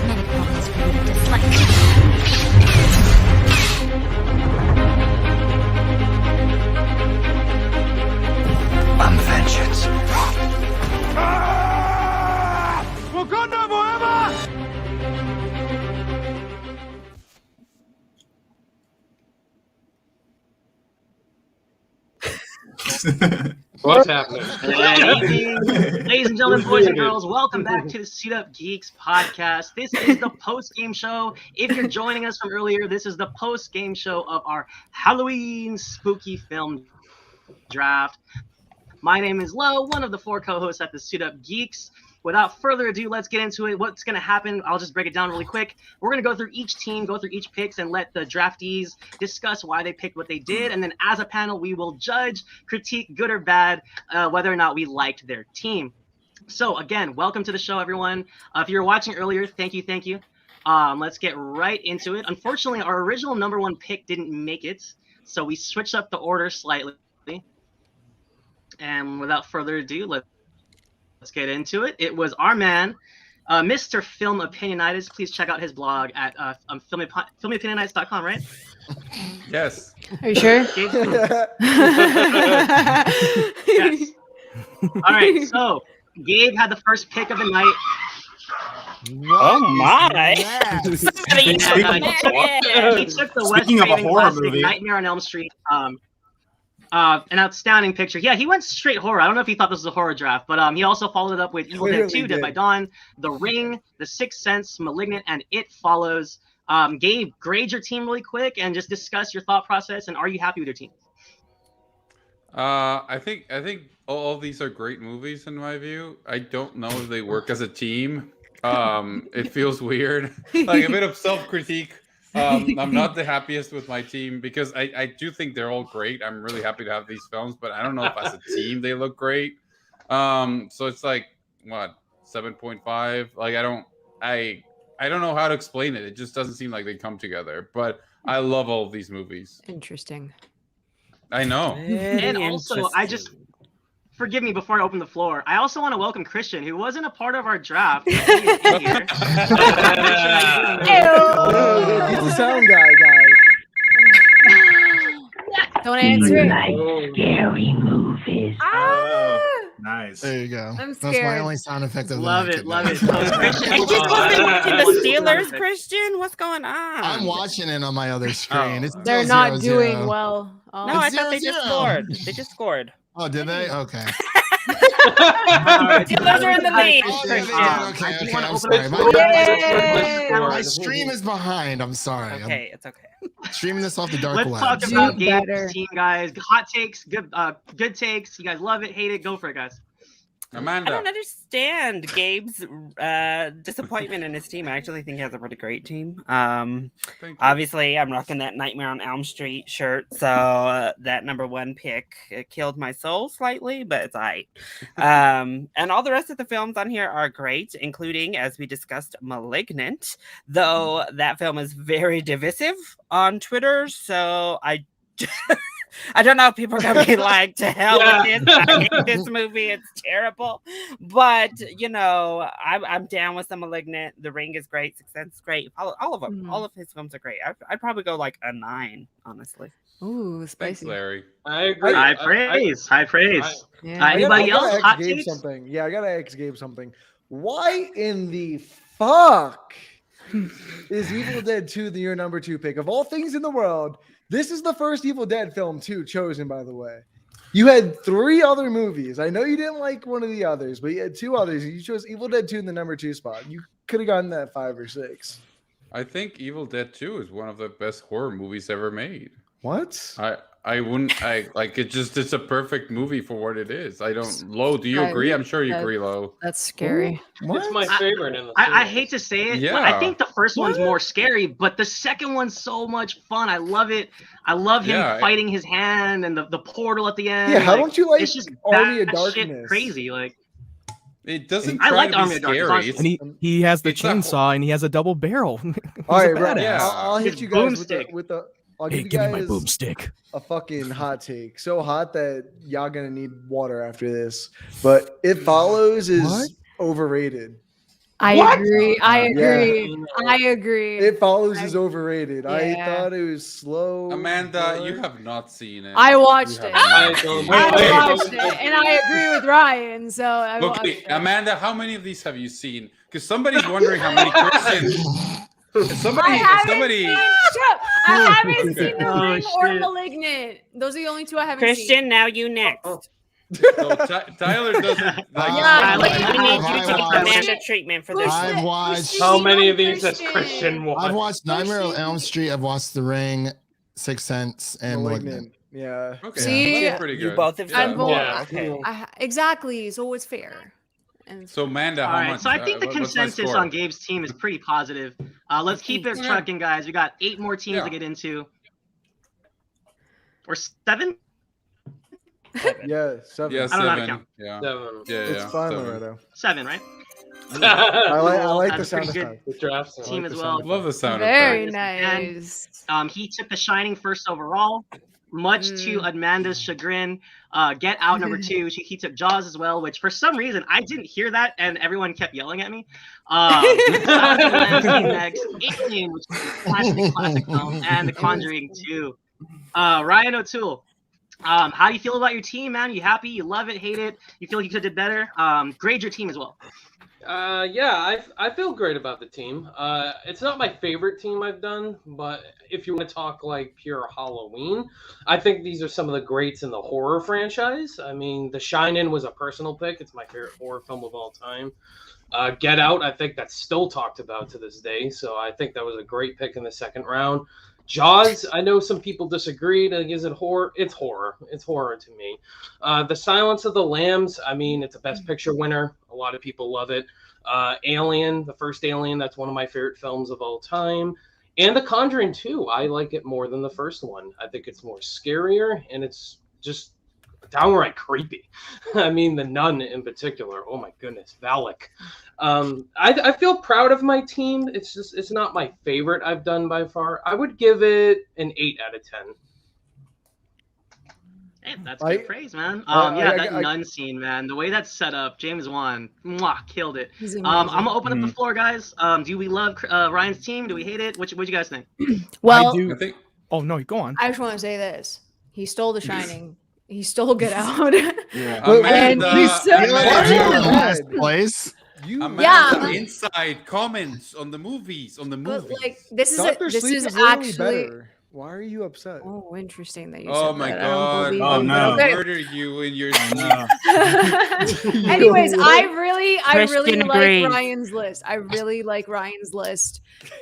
Many qualities for you to dislike. I'm vengeance. Wakanda forever! What's happening? Good evening, ladies and gentlemen, boys and girls. Welcome back to the Suit Up Geeks podcast. This is the post-game show. If you're joining us from earlier, this is the post-game show of our Halloween spooky film draft. My name is Lo, one of the four co-hosts at the Suit Up Geeks. Without further ado, let's get into it. What's going to happen, I'll just break it down really quick. We're going to go through each team, go through each picks, and let the draftees discuss why they picked what they did. And then as a panel, we will judge, critique, good or bad, whether or not we liked their team. So again, welcome to the show, everyone. If you were watching earlier, thank you. Let's get right into it. Unfortunately, our original number one pick didn't make it, so we switched up the order slightly. And without further ado, let's get into it. It was our man, Mr. Film Opinionitis. Please check out his blog at filmopinionitis.com, right? Yes. Are you sure? Yes. All right, so Gabe had the first pick of the night. Oh my! He took the Wes Speaking of a Craven horror classic, movie. Nightmare on Elm Street. An outstanding picture. Yeah, he went straight horror. I don't know if he thought this was a horror draft, but he also followed it up with Evil Dead 2, Dead by Dawn, The Ring, The Sixth Sense, Malignant, and It Follows. Gabe, grade your team really quick and just discuss your thought process, and are you happy with your team? I think all of these are great movies in my view. I don't know if they work as a team. It feels weird. Like a bit of self-critique. I'm not the happiest with my team because I do think they're all great. I'm really happy to have these films, but I don't know if as a team they look great. So it's like what 7.5. Like I don't know how to explain it. It just doesn't seem like they come together. But I love all of these movies. Interesting. I know. And also, forgive me before I open the floor. I also want to welcome Christian, who wasn't a part of our draft. He's in here. He's the sound guy, guys. Don't answer it. Scary movies. Nice. There you go. I'm That's my scared. only sound effect of the Love night it, love today. it. So, Christian, Are you supposed to be watching the Steelers, Christian? What's going on? I'm watching it on my other screen. It's They're still not 0-0. doing well. Oh. No, I thought they 0-0. just scored. They just scored. Oh, did they? Okay. Steelers are in the lead. Oh, there they Christian. are. Okay, I do okay. wanna I'm open sorry. up My, Yay! my stream is behind. I'm sorry. Okay, it's okay. I'm streaming this off the dark let's web. talk Do about better. Gabe's team, guys. Hot takes, good takes. You guys love it, hate it. Go for it, guys. I Amanda. don't understand Gabe's disappointment in his team. I actually think he has a pretty great team. Thank you. Obviously, I'm rocking that Nightmare on Elm Street shirt, so that number one pick killed my soul slightly, but it's all right. And all the rest of the films on here are great, including, as we discussed, Malignant, though that film is very divisive on Twitter, so I don't know if people are gonna be like, to hell with this. I hate this movie. It's terrible. But you know, I'm down with the Malignant. The Ring is great. Sixth Sense is great. All of them. Mhm. All of his films are great. I'd probably go like a 9, honestly. Ooh, Thanks, spicy. Larry. I agree. High praise. High praise. Yeah. Anybody else? ask Hot Gabe takes? something. Yeah, I gotta ask Gabe something. Why in the fuck is Evil Dead 2 your number 2 pick? Of all things in the world, this is the first Evil Dead film 2 chosen, by the way. You had 3 other movies. I know you didn't like one of the others, but you had 2 others. You chose Evil Dead 2 in the number 2 spot. You could have gotten that 5 or 6. I think Evil Dead 2 is one of the best horror movies ever made. What? I wouldn't like it. It's a perfect movie for what it is. I don't. Lo, do you Right. agree? I'm sure you That- agree, Lo. That's scary. It's my favorite in the I series. hate to say it, but Yeah. I think the first one's more scary, but the second one's so much fun. I love it. I love him Yeah, fighting his hand and the portal at the end. Yeah, how Like, don't you like it's just Army of batshit Darkness? crazy. Like It doesn't I try like to be Army of Darkness, scary. honestly. And he has the It's not- chainsaw and he has a double barrel. He's All a right, bro. badass. Yeah. I'll hit His you guys boomstick. with the. I'll Hey, give you give me my guys boomstick. a fucking hot take. So hot that y'all gonna need water after this. But It Follows is What? overrated. I What? agree. I agree. Yeah. I agree. It Follows is overrated. I Yeah. thought it was slow. Amanda, you but- have not seen it. I watched You it. have I not don't- seen Wait, I wait, watched it, and I agree with Ryan. So I watched Okay, it. Amanda, how many of these have you seen? Because somebody's wondering how many Christians. Somebody. I haven't Okay. seen The Oh, Ring or shit. Malignant. Those are the only two I haven't Christian, seen. now you next. So Tyler doesn't like. Yeah, like, We need you to I've take watched- Amanda treatment for this. I've watched- How many of these has Christian watched? I've watched Nightmare on Elm Street. I've watched The Ring, Sixth Sense, and Malignant. Yeah. Okay, See, that's pretty good. You both have I'm seen both. Yeah. Okay. Exactly. So it's fair. And So Amanda, All how right, much? so I think the what's my consensus score? on Gabe's team is pretty positive. Let's keep it trucking, guys. We got 8 more teams Yeah. to get into. Or 7? Yeah, 7. Yeah, I don't know how to 7. count. Yeah. 7. Yeah, It's yeah. fine, 7. Loretto. 7, right? I like That's the a pretty sound good effect. The draft. team like as the well. sound Love the sound very effect. nice. He took The Shining first overall, much to Amanda's chagrin. Get Out number 2. He took Jaws as well, which for some reason I didn't hear that, and everyone kept yelling at me. Next, Alien, which is a classic film, and The Conjuring 2. Ryan O'Toole, how do you feel about your team, man? You happy? You love it? Hate it? You feel like you could have did better? Grade your team as well. Yeah, I feel great about the team. It's not my favorite team I've done, but if you want to talk like pure Halloween, I think these are some of the greats in the horror franchise. I mean, The Shining was a personal pick. It's my favorite horror film of all time. Get Out, I think that's still talked about to this day, so I think that was a great pick in the second round. Jaws, I know some people disagreed. Like, is it horror? It's horror. It's horror to me. The Silence of the Lambs, I mean, it's a Best Picture winner. A lot of people love it. Alien, the first Alien, that's one of my favorite films of all time. And The Conjuring 2, I like it more than the first one. I think it's more scarier, and it's just downright creepy. I mean, The Nun in particular. Oh my goodness, Valak. I feel proud of my team. It's not my favorite I've done by far. I would give it an 8 out of 10. Hey, that's good praise, man. I- That Nun scene, man. The way that's set up, James Wan, killed it. He's I'm amazing. gonna open up the floor, guys. Do we love Ryan's team? Do we hate it? What you guys think? Well, I do. I think. Oh no, go on. I just want to say this. He stole The Shining. He stole Get Out. Yeah. And Amanda, he's so Amanda, Last place. Amanda, Yeah. inside comments on the movies. But like this is Dr. this Sleep is is literally actually. better. Why are you upset? Oh, interesting that you Oh said my that. god! I don't Oh, believe no. it, but okay. Murder you in your Anyways, I really Christian agrees. like Ryan's list. I really like Ryan's list.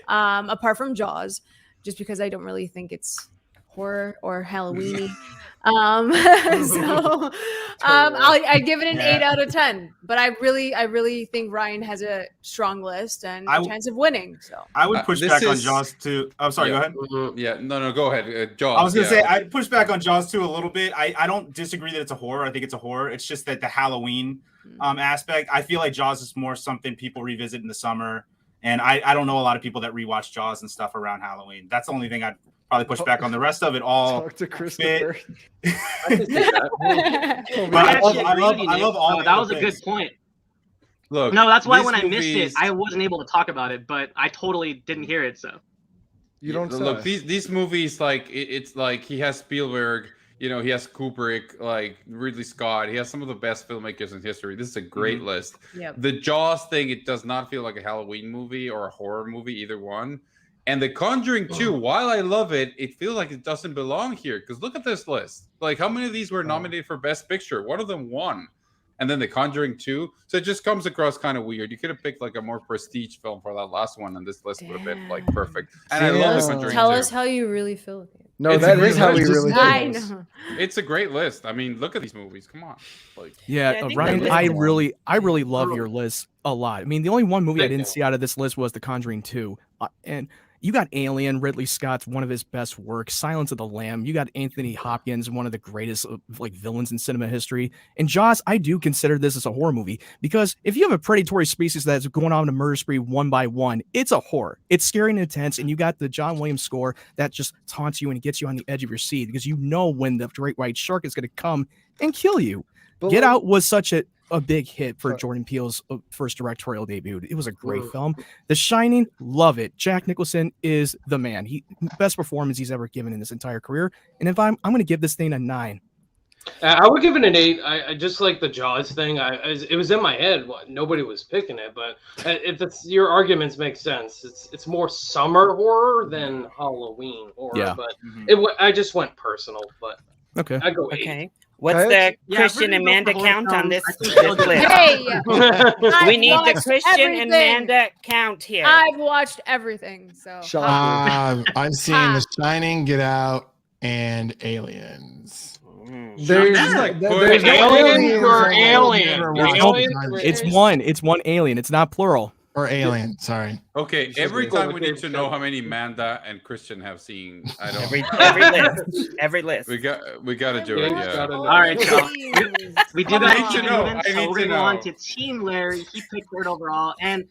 Apart from Jaws, just because I don't really think it's horror or Halloweeny. I give it an 8 out of 10. But I really think Ryan has a strong list and a chance of winning. So I would push this back on is- Jaws too. Oh, sorry. Yeah. Go ahead. Yeah, no, go ahead. Jaws. I was gonna yeah. say I'd push back on Jaws too a little bit. I don't disagree that it's a horror. I think it's a horror. It's just that the Halloween aspect. I feel like Jaws is more something people revisit in the summer, and I don't know a lot of people that rewatch Jaws and stuff around Halloween. That's the only thing I'd probably push back on. The rest of it all. Talk to Christopher. But I love all. the That was other a good picks. point. Look, No, that's why these when I missed it, movies- I wasn't able to talk about it, but I totally didn't hear it. So You don't look. say. These movies, like it's like he has Spielberg. You know, he has Kubrick, like Ridley Scott. He has some of the best filmmakers in history. This is a great list. Yep. The Jaws thing, it does not feel like a Halloween movie or a horror movie, either one. And The Conjuring 2, while I love it, it feels like it doesn't belong here. Because look at this list. Like, how many of these were nominated for Best Picture? One of them won. And then The Conjuring 2. So it just comes across kind of weird. You could have picked like a more prestige film for that last one, and this list would have been like perfect. And I love The Conjuring 2. Tell us how you really feel. No, It's that a is how great we list. really I feel. know. It's a great list. I mean, look at these movies. Come on. Like, Yeah, Yeah, I think Ryan, that I list is- really love your list a lot. I mean, the only one movie I Thank didn't you. see out of this list was The Conjuring 2. And you got Alien, Ridley Scott's one of his best works, Silence of the Lamb. You got Anthony Hopkins, one of the greatest like villains in cinema history. And Jaws, I do consider this as a horror movie because if you have a predatory species that's going on a murder spree one by one, it's a horror. It's scary and intense, and you got the John Williams score that just taunts you and gets you on the edge of your seat because you know when the great white shark is going to come and kill you. But Get like- Out was such a a big hit for Jordan Peele's first directorial debut. It was a great film. The Shining, love it. Jack Nicholson is the man. He best performance he's ever given in his entire career. And if I'm going to give this thing a 9. I would give it an 8. I just like the Jaws thing. It was in my head. Nobody was picking it, but if it's your arguments make sense. It's more summer horror than Halloween horror. Yeah. But I just went personal. But okay, I go 8. Okay. What's the Christian and Amanda count on this list? Hey, We need the watched Christian everything. and Amanda count here. I've watched everything. So I've seen The Shining, Get Out, and Aliens. There's, That's like there's putting no Aliens or aliens. Alien? It's one. It's one alien. It's not plural. Or Alien, sorry. Okay, Just every go time with we their need to know how many Manda and Christian have seen. I don't. Every list. We got to do Yeah, it. you Yeah. gotta know. All right, so Please. we do I got need to to keep know. moving, I so need we're to going to go on know. to Team Larry. He picked third overall. And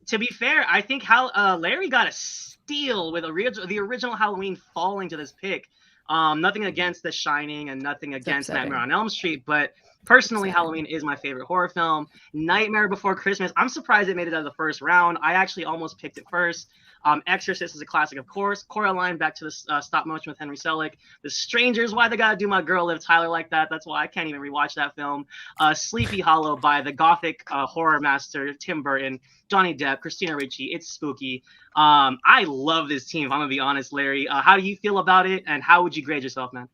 to be fair, I think Larry got a steal with the original Halloween falling to this pick. Nothing against The Shining and nothing against upsetting. Nightmare on Elm Street, but personally, Halloween is my favorite horror film. Nightmare Before Christmas, I'm surprised it made it out of the first round. I actually almost picked it first. Exorcist is a classic, of course. Coraline, back to the stop motion with Henry Selick. The Strangers, why they gotta do my girl Liv Tyler like that? That's why I can't even rewatch that film. Sleepy Hollow by the gothic horror master Tim Burton. Johnny Depp, Christina Ricci. It's spooky. I love this team, if I'm gonna be honest, Larry. How do you feel about it, and how would you grade yourself, man?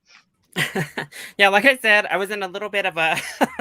Yeah, like I said, I was in a little bit of a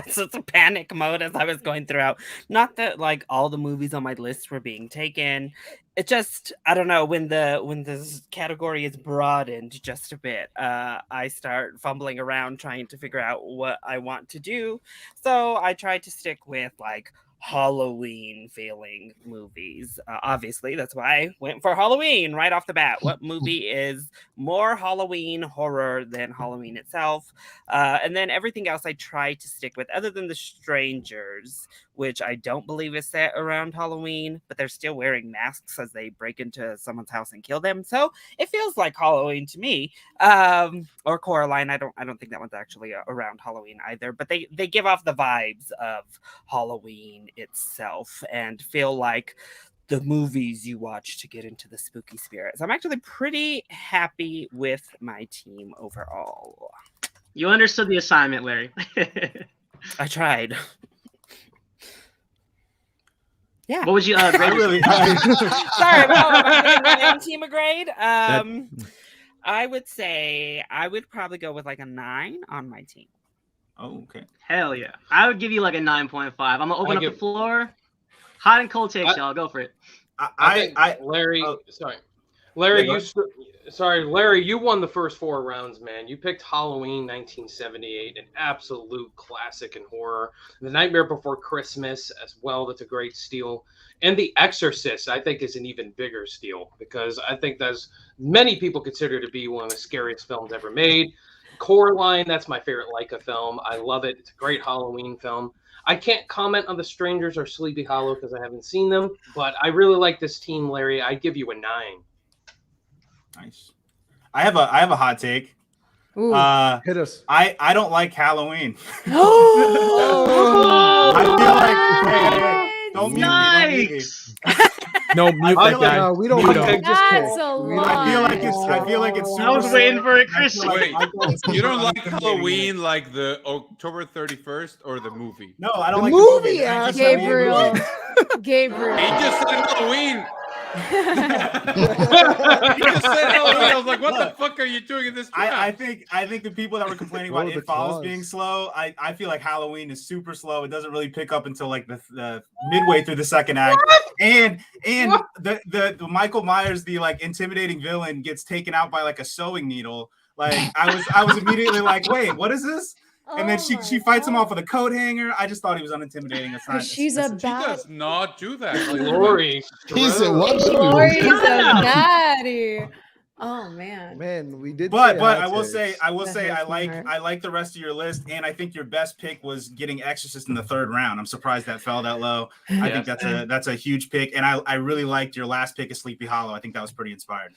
sort of panic mode as I was going throughout. Not that like all the movies on my list were being taken. It just, I don't know, when this category is broadened just a bit, I start fumbling around trying to figure out what I want to do. So I tried to stick with like Halloween feeling movies. Obviously, that's why I went for Halloween right off the bat. What movie is more Halloween horror than Halloween itself? And then everything else I tried to stick with, other than The Strangers, which I don't believe is set around Halloween, but they're still wearing masks as they break into someone's house and kill them. So it feels like Halloween to me. Or Coraline. I don't think that one's actually around Halloween either, but they give off the vibes of Halloween itself and feel like the movies you watch to get into the spooky spirit. So I'm actually pretty happy with my team overall. You understood the assignment, Larry. I tried. Yeah. What would you grade? I really. Sorry, well, I'm giving my own team a grade. I would say I would probably go with like a 9 on my team. Oh, okay. Hell yeah. I would give you like a 9.5. I'm going to open up the floor. Hot and cold takes, y'all. Go for it. Larry, oh. sorry. Larry, Yeah, Larry, you won the first 4 rounds, man. You picked Halloween 1978, an absolute classic in horror. The Nightmare Before Christmas as well, that's a great steal. And The Exorcist, I think, is an even bigger steal because I think that's many people consider to be one of the scariest films ever made. Coraline, that's my favorite Leica film. I love it. It's a great Halloween film. I can't comment on The Strangers or Sleepy Hollow because I haven't seen them, but I really like this team, Larry. I'd give you a 9. Nice. I have a hot take. Ooh. Hit us. I don't like Halloween. Oh. I feel like don't mute me, don't mute me. Nice. No, mute I that feel guy. No, we don't. Mute know. him. Just That's kidding. a We lot. don't- I feel like it's I was super waiting for it, slow. Christian. Wait, It's you don't super like intimidating. Halloween like the October 31st or the movie? No, I don't The like movie, the ass. I just said the Gabriel. movie. Gabriel. He just said Halloween. He just said Halloween. I was like, what the fuck are you doing in this draft? I think the people that were complaining about Roll the It Follows claws. being slow, I feel like Halloween is super slow. It doesn't really pick up until like the midway through the second act. And the Michael Myers, the like intimidating villain, gets taken out by like a sewing needle. Like I was immediately like, wait, what is this? And then she fights him off with a coat hanger. I just thought he was unintimidating. It's not, She's it's- a She bad. does not do that. Lori. He's a what? Lori's a Yeah. daddy. Oh man. Man, we did. But say I hot will takes. say That hurts my heart. I like the rest of your list, and I think your best pick was getting Exorcist in the 3rd round. I'm surprised that fell that low. I think that's a huge pick, and I really liked your last pick of Sleepy Hollow. I think that was pretty inspired.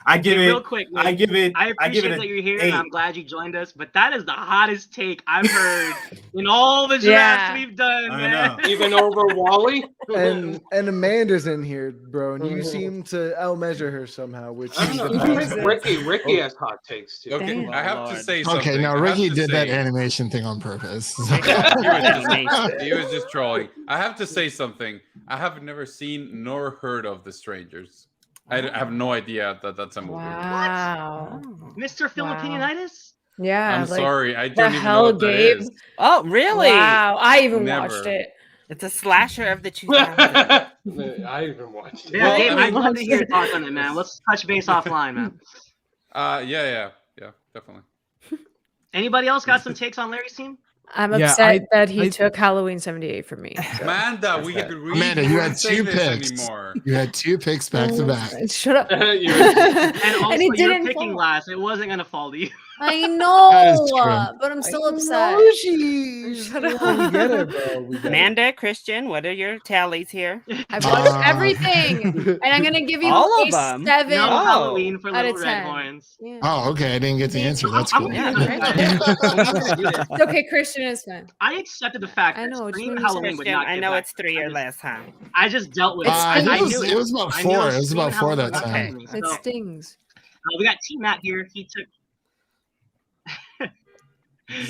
I give Hey, it. real quick, Nick, I give it. I appreciate it that you're here, 8. and I'm glad you joined us. But that is the hottest take I've heard in all the drafts Yeah. we've done, I man. know. Even over Wally. And Amanda's in here, bro, and you seem to outmeasure her somehow, which I is don't know. impressive. Ricky has hot takes too. Okay, Damn. I have Oh, to Lord. say something. Okay, now I have Ricky to did that say- animation thing on purpose. He was just trolling. I have to say something. I have never seen nor heard of The Strangers. I have no idea that that's a movie. Wow. Mr. Filipinianitis? Yeah. I'm like, sorry, I the don't even know hell, what that Gabe? is. Oh, really? Wow. I even Never. watched it. It's a slasher of the 2000s. I even watched it. Yeah, Well, Gabe, I I'd mean- love to hear your thoughts on it, man. Let's touch base offline, man. Yeah, definitely. Anybody else got some takes on Larry's team? I'm Yeah, upset that he I- took Halloween 78 from me. so. Amanda, we That's could read. Amanda, you had wouldn't say 2 this picks. anymore. You had 2 picks back to back. Shut up. You- And also, he you're didn't picking fall. last. It wasn't going to fall to you. I know, That is true. but I'm still I upset. know she. Shut We up. get it, bro. We get it. Amanda, Christian, what are your tallies here? I've watched Uh, everything, and I'm gonna give you All a of them? 7. No Oh. Halloween for Out Little of Red 10. Horns. Yeah. Oh, okay. I didn't get the answer. That's I'm cool. gonna Yeah. do this. I'm gonna do this. It's okay, Christian is fine. I accepted the fact I that know, it's Scream really Halloween would Christian, not I get know back. it's 3 or less, huh? I just dealt with it. It's- I it, was, knew it was about I knew 4. It was Scream about 4 that Halloween time. would not It get me. So, stings. we got T-Matt here.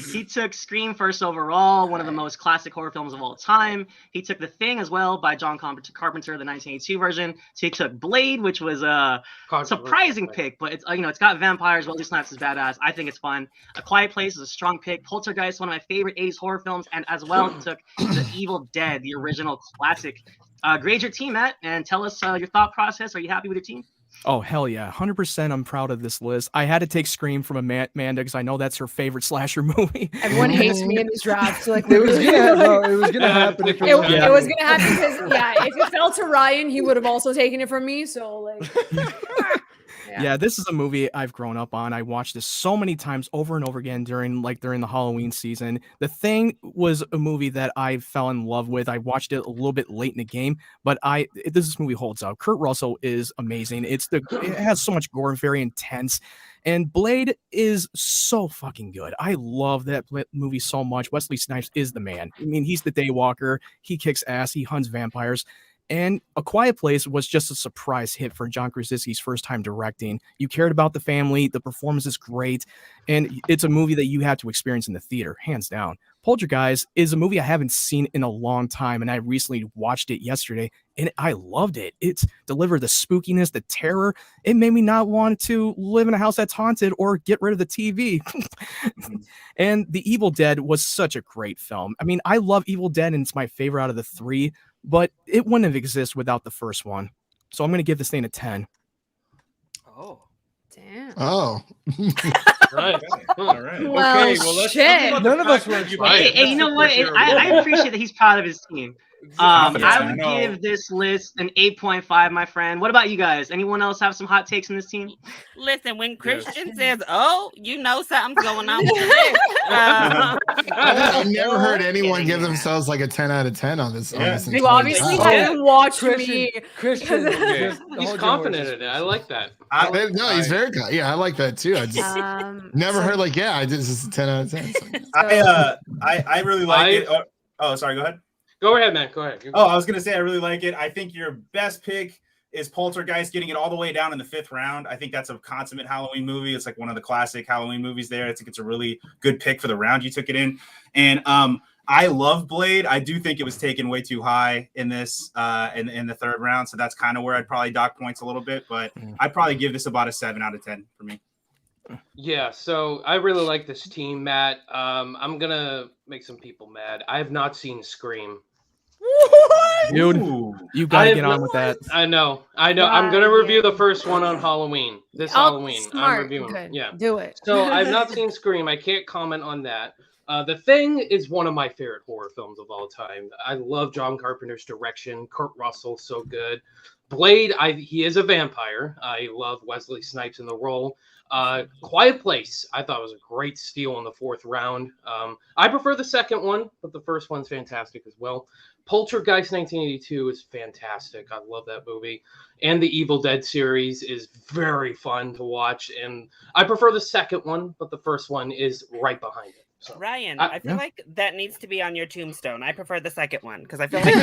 He took Scream first overall, one of the most classic horror films of all time. He took The Thing as well by John Carpenter, the 1982 version. So he took Blade, which was a surprising pick, but it's it's got vampires. Wesley Snipes is badass. I think it's fun. A Quiet Place is a strong pick. Poltergeist, one of my favorite 80s horror films, and as well he took The Evil Dead, the original classic. Grade your team, Matt, and tell us your thought process. Are you happy with your team? Oh, hell yeah. 100% I'm proud of this list. I had to take Scream from Amanda because I know that's her favorite slasher movie. Everyone hates me in this draft. So like, It was gonna happen if It, it was. it was gonna happen because if it fell to Ryan, he would have also taken it from me. So like, Yeah, this is a movie I've grown up on. I watched this so many times over and over again during the Halloween season. The Thing was a movie that I fell in love with. I watched it a little bit late in the game, but this movie holds up. Kurt Russell is amazing. It has so much gore and very intense. And Blade is so fucking good. I love that movie so much. Wesley Snipes is the man. I mean, he's the Daywalker. He kicks ass. He hunts vampires. And A Quiet Place was just a surprise hit for John Krasinski's first time directing. You cared about the family. The performance is great. And it's a movie that you had to experience in the theater, hands down. Poltergeist is a movie I haven't seen in a long time, and I recently watched it yesterday, and I loved it. It's delivered the spookiness, the terror. It made me not want to live in a house that's haunted or get rid of the TV. And The Evil Dead was such a great film. I mean, I love Evil Dead, and it's my favorite out of the 3, but it wouldn't have existed without the first one. So I'm going to give this thing a 10. Oh. damn. Oh. Right. All right. Well, Okay, well, let's shit. talk about None the of us fact were that you expecting picked Hey, you know what? your I role. appreciate that he's proud of his team. I would give this list an 8.5, my friend. What about you guys? Anyone else have some hot takes in this team? Listen, when Christian says, "Oh, you know something's going on," with the list. I've never heard anyone give themselves like a 10 out of 10 on this. On Yeah. this You entire obviously draft. haven't watched Christian, me. Christian, Okay. just He's hold your confident horses. in it. I like that. No, he's very good. Yeah, I like that too. I just never So- heard like, yeah, I did this is a 10 out of 10. So. I really like it. Oh, sorry. Go ahead. Go ahead, man. Go ahead. Oh, I was gonna say I really like it. I think your best pick is Poltergeist, getting it all the way down in the 5th round. I think that's a consummate Halloween movie. It's like one of the classic Halloween movies there. I think it's a really good pick for the round you took it in. And I love Blade. I do think it was taken way too high in this in the 3rd round. So that's kind of where I'd probably dock points a little bit, but I'd probably give this about a 7 out of 10 for me. Yeah, so I really like this team, Matt. I'm gonna make some people mad. I have not seen Scream. Dude, Ooh. you got to I get have on no- with that. I know. I'm gonna review the first one on Halloween. This Oh, Halloween, smart. I'm reviewing. Good. Yeah. Do it. So I've not seen Scream. I can't comment on that. The Thing is one of my favorite horror films of all time. I love John Carpenter's direction. Kurt Russell, so good. Blade, he is a vampire. I love Wesley Snipes in the role. Quiet Place, I thought was a great steal in the 4th round. I prefer the second one, but the first one's fantastic as well. Poltergeist 1982 is fantastic. I love that movie. And the Evil Dead series is very fun to watch. And I prefer the second one, but the first one is right behind it. So, Ryan, I feel like that needs to be on your tombstone. I prefer the second one because I feel like the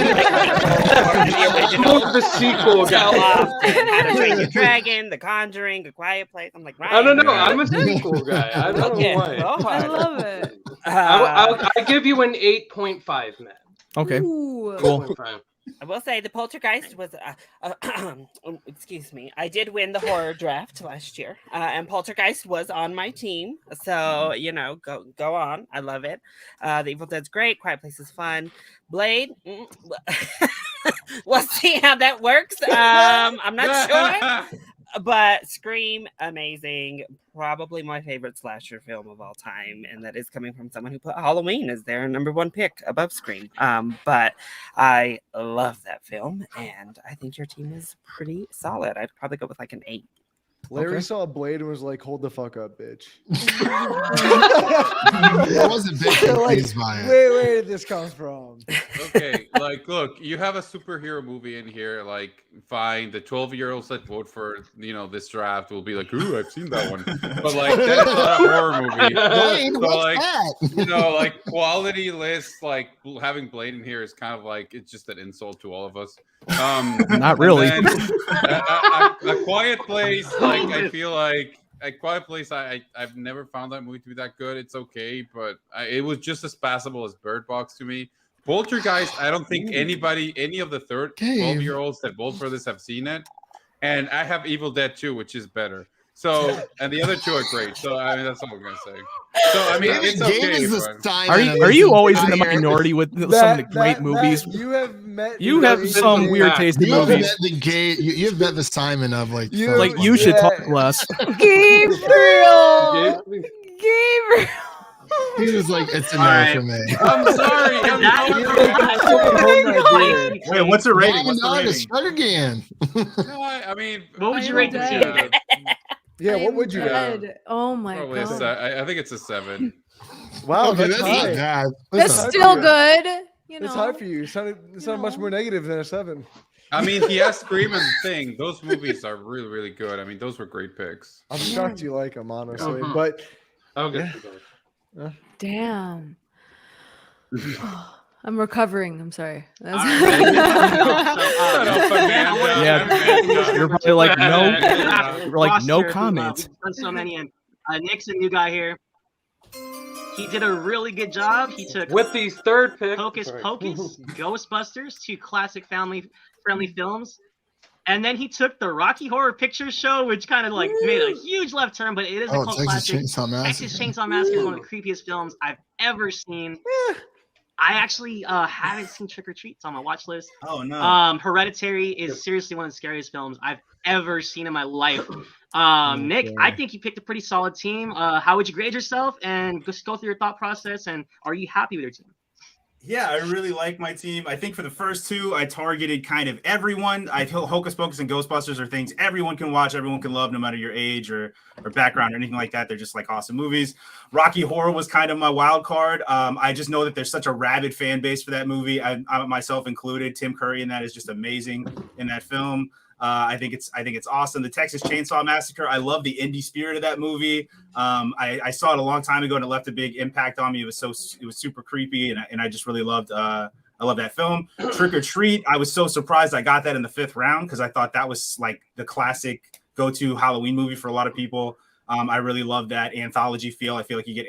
original. the sequel So guy. often, How to Train Your Dragon, The Conjuring, A Quiet Place. I'm like, Ryan. I don't know. I'm a sequel guy. I don't Okay, know why. go I hard. love it. I'll give you an 8.5, Matt. Okay. Ooh. Cool. 8.5. I will say the Poltergeist was, excuse me, I did win the horror draft last year, and Poltergeist was on my team. So go on. I love it. The Evil Dead's great. Quiet Place is fun. Blade, we'll see how that works. I'm not sure. But Scream, amazing. Probably my favorite slasher film of all time. And that is coming from someone who put Halloween as their number one pick above Scream. But I love that film. And I think your team is pretty solid. I'd probably go with like an 8. Larry saw Blade and was like, "Hold the fuck up, bitch." I wasn't big confused by it. Where did this come from? Okay, like, look, you have a superhero movie in here. Like, fine, the 12-year-olds that vote for this draft will be like, "Ooh, I've seen that one," but like, that's not a horror movie. Blade, So, what's like, that? like quality lists, like having Blade in here is kind of like it's just an insult to all of us. Not really. and then, a Quiet Place, like I feel like A Quiet Place. I've never found that movie to be that good. It's okay, but it was just as passable as Bird Box to me. Poltergeist, I don't think any of the 12-year-olds that vote for this have seen it. And I have Evil Dead 2, which is better. So, and the other two are great. So, I mean, that's all I'm going to say. So, I mean, it's okay. Are you always in the minority with some of the great movies? You have met. You have some weird taste in You have movies. met the gay. You have met the Simon of like. You- film. Like you should talk less. Gabriel. Gabriel. He was like, "It's a no Alright. for me." I'm sorry. Wait, what's the rating? What's the No, rating? Sugar Gan. No, I mean, What would you I rate am the team? dead. Yeah, what I'm would you? dead. Oh my probably god. I think it's a 7. Wow, Okay, that's that's not high. bad. That's not still bad. good. You know. It's high for you. It sounded much more negative than a 7. I mean, he has Scream and Thing. Those movies are really, really good. I mean, those were great picks. I'm shocked you like them, honestly. Uh-huh. But I'll get Yeah. to those. Damn. I'm recovering. I'm sorry. Shut up, Amanda. Yeah, Amanda. you're probably like, no. Yeah. We're like, no Roster, comment. We've done so many, and Nick's a new guy here. He did a really good job. He took With these third picks. Hocus Sorry. Pocus, Ghostbusters, 2 classic family-friendly films. And then he took the Rocky Horror Picture Show, which kind of like made a huge left turn, but it is a Oh, cult Texas classic. Chainsaw Massacre. Texas Chainsaw Massacre is one of the creepiest films I've ever seen. I actually haven't seen Trick or Treat. It's on my watch list. Oh no. Hereditary is seriously one of the scariest films I've ever seen in my life. Nick, I think you picked a pretty solid team. How would you grade yourself? And just go through your thought process. And are you happy with your team? Yeah, I really like my team. I think for the first 2, I targeted kind of everyone. I feel Hocus Pocus and Ghostbusters are things everyone can watch, everyone can love, no matter your age or background or anything like that. They're just like awesome movies. Rocky Horror was kind of my wild card. I just know that there's such a rabid fan base for that movie. I myself included. Tim Curry in that is just amazing in that film. I think it's awesome. The Texas Chainsaw Massacre. I love the indie spirit of that movie. I saw it a long time ago and it left a big impact on me. It was super creepy and I just really loved. I love that film. Trick or Treat. I was so surprised I got that in the 5th round because I thought that was like the classic go-to Halloween movie for a lot of people. I really love that anthology feel. I feel like you get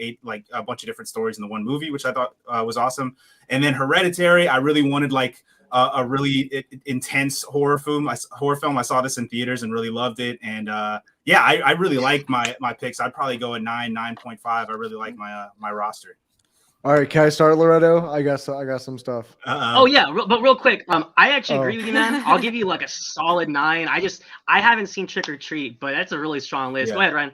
a bunch of different stories in the one movie, which I thought was awesome. And then Hereditary. I really wanted like a really intense horror film. I saw this in theaters and really loved it. And yeah, I really like my picks. I'd probably go a 9.5. I really like my roster. all right, can I start, Loretto? I got some stuff. Oh yeah, but real quick, I actually agree with you, man. I'll give you like a solid 9. I haven't seen Trick or Treat, but that's a really strong list. Yeah. Go ahead, Ryan.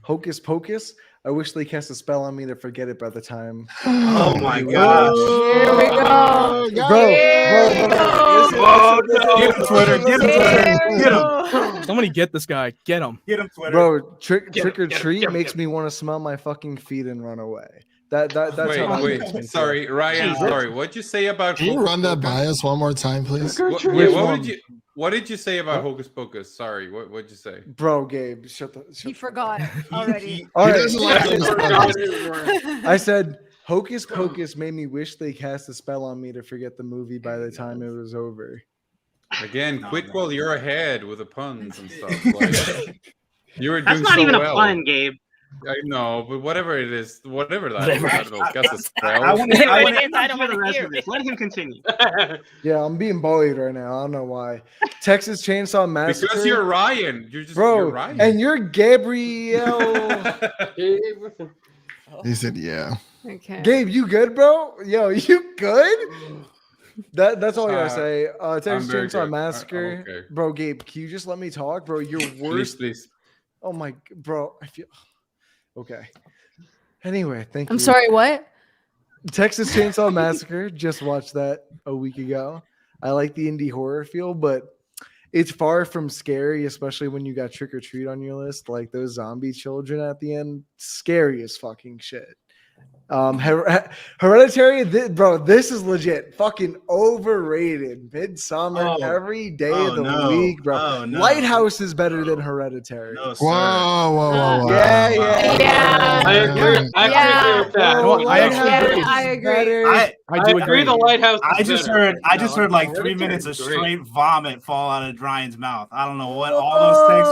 Hocus Pocus. I wish they cast a spell on me to forget it by the time. Oh my gosh. Here we go. Get him, Twitter. Get him, Twitter. Get him. Somebody get this guy. Get him. Get him, Twitter. Bro, trick or Get him, treat get him, makes get me want to smell my fucking feet and run away. That's how Wait, that wait. makes me feel. Sorry, Ryan. Jesus. Sorry. What'd you say about? Can you Hocus run that Pocus? by us one more time, please? What, Which yeah, one? what did you say about What? Hocus Pocus? Sorry, what'd you say? Bro, Gabe, shut the. He Shut forgot already. All He right. doesn't like Hocus Pocus. I said Hocus Pocus made me wish they cast a spell on me to forget the movie by the time it was over. Again, No, quick no. while you're ahead with the puns and stuff. Like, you were That's doing not so even well. a pun, Gabe. I know, but whatever it is, whatever that Whatever. is, I don't know. Guess a I spell. wanna- Whatever I it wanna- is, I don't Hear want the to rest hear of this. it. Let him continue. Yeah, I'm being bullied right now. I don't know why. Texas Chainsaw Massacre. Because you're Ryan. You're just bro, you're Ryan. and you're Gabrielle. He said, "Yeah." Okay. Gabe, you good, bro? Yo, you good? That's all I gotta say. Texas very Chainsaw good. I'm Massacre. okay. Bro, Gabe, can you just let me talk, bro? Your please, worst. please. Oh my, bro, I feel. Okay. Anyway, thank you. I'm sorry, what? Texas Chainsaw Massacre. Just watched that a week ago. I like the indie horror feel, but it's far from scary, especially when you got Trick or Treat on your list. Like those zombie children at the end, scary as fucking shit. Hereditary, bro, this is legit fucking overrated. Midsummer Oh. every day Oh, of the no. week, bro. Oh, no. Lighthouse is better than Hereditary. No, sir. Whoa. Yeah, yeah, Yeah. I agree. I Yeah. agree with that. Bro, No, I actually Yeah, Lighthouse I is agree. better. I do agree. The lighthouse. I is just better. heard like 3 Hereditary minutes of is great. straight vomit fall out of Ryan's mouth. I don't know what all those takes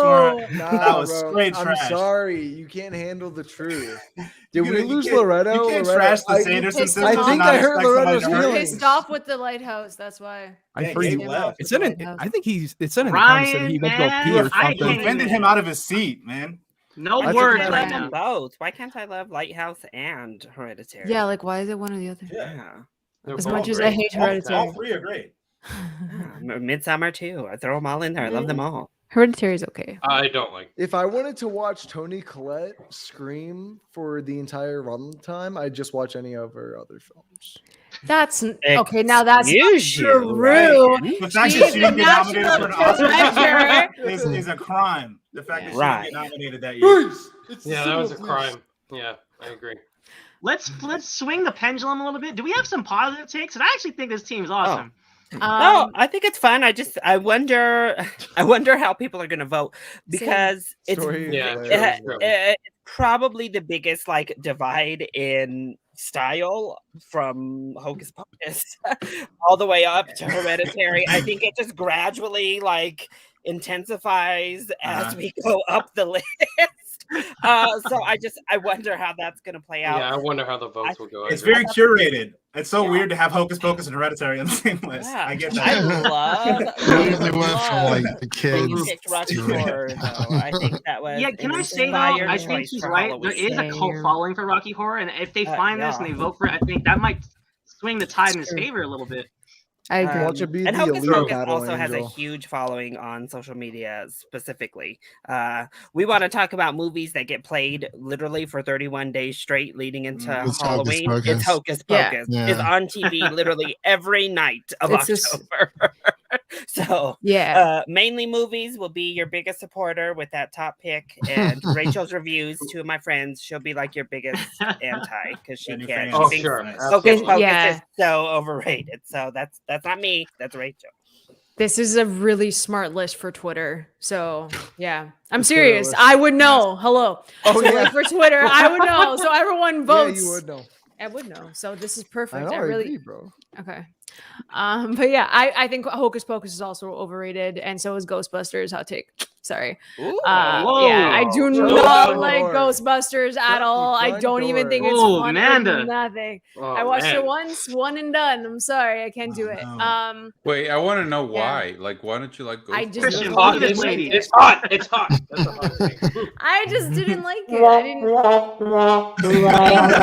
were. Nah, That was bro. straight I'm trash. sorry, you can't handle the truth. Did You we can't- lose you can't- Loretto? You can't Loretto- trash the I- Sanderson pissed system. him and off. I think not I hurt expect somebody Loretto's to hurt You're you. feelings. pissed off with the lighthouse. That's why. I'm Yeah, pretty. Gabe left. It said in, I think it said in the comments that he went to go Ryan, pee man, or I something. can't- Offended him out of his seat, man. No I words think I right love now. them both. Why can't I love Lighthouse and Hereditary? Yeah, like why is it one or the other? Yeah. They're As both much as great. I hate All Hereditary. three are great. Midsummer too. I throw them all in there. I love them all. Hereditary is okay. I don't like. If I wanted to watch Toni Collette scream for the entire runtime, I'd just watch any of her other films. That's okay. Now that's Excuse you, true. right? The fact She's that she didn't the get nominated for an national Oscar treasure. is a crime. The fact that she Right. didn't get nominated that year. Yeah, that was a crime. Yeah, I agree. Let's swing the pendulum a little bit. Do we have some positive takes? And I actually think this team's awesome. No, I think it's fun. I wonder how people are going to vote because it's Story Yeah, of true, Larry. true. it's probably the biggest like divide in style from Hocus Pocus all the way up to Hereditary. I think it just gradually like intensifies as we go up the list. So I wonder how that's going to play out. Yeah, I wonder how the votes will go. I It's agree. very curated. It's so Yeah. weird to have Hocus Pocus and Hereditary on the same list. Yeah. I get I that. love. They went from like the that you kids picked Rocky to Horror, though. I think that was. Yeah, an can I say though? inspired I think choice he's for right. Halloween. There is a cult Same. following for Rocky Horror, and if they find this and yeah. they vote for it, I think that might swing the tide in his True. favor a little bit. I agree. Watch it be And the Hocus elite Pocus battle also has a angel. huge following on social media specifically. We want to talk about movies that get played literally for 31 days straight leading into It's Hocus Halloween. Pocus. It's Hocus Yeah. Pocus. Yeah. It's on TV literally every night of It's just- October. So Yeah. mainly movies will be your biggest supporter with that top pick, and Rachel's reviews. Two of my friends, she'll be like your biggest anti because she Yeah, new can't. fans. She Oh, thinks sure. Nice. Hocus Absolutely. Pocus Yeah. is so overrated. So that's not me. That's Rachel. This is a really smart list for Twitter. So yeah, I'm The Twitter serious. list. I would know. Hello. Oh, So, yeah. like, for Twitter, I would know. So everyone Yeah, votes. you would know. I would know. So this is I perfect. know. I I really agree, bro. okay. But yeah, I think Hocus Pocus is also overrated, and so is Ghostbusters. Hot take. Sorry. Ooh. Yeah, I do Whoa. not Front like door. Ghostbusters at all. I front don't even door. think it's Ooh, fun or Amanda. nothing. Oh, I watched man. it once, one and done. I'm sorry, I can't do Oh, it. no. Wait, I want to know Yeah. why. Like, why don't you like I Ghostbusters? just Christian, didn't look at like this lady. it. It's hot. It's hot. That's a hot thing. I just didn't like it. I didn't.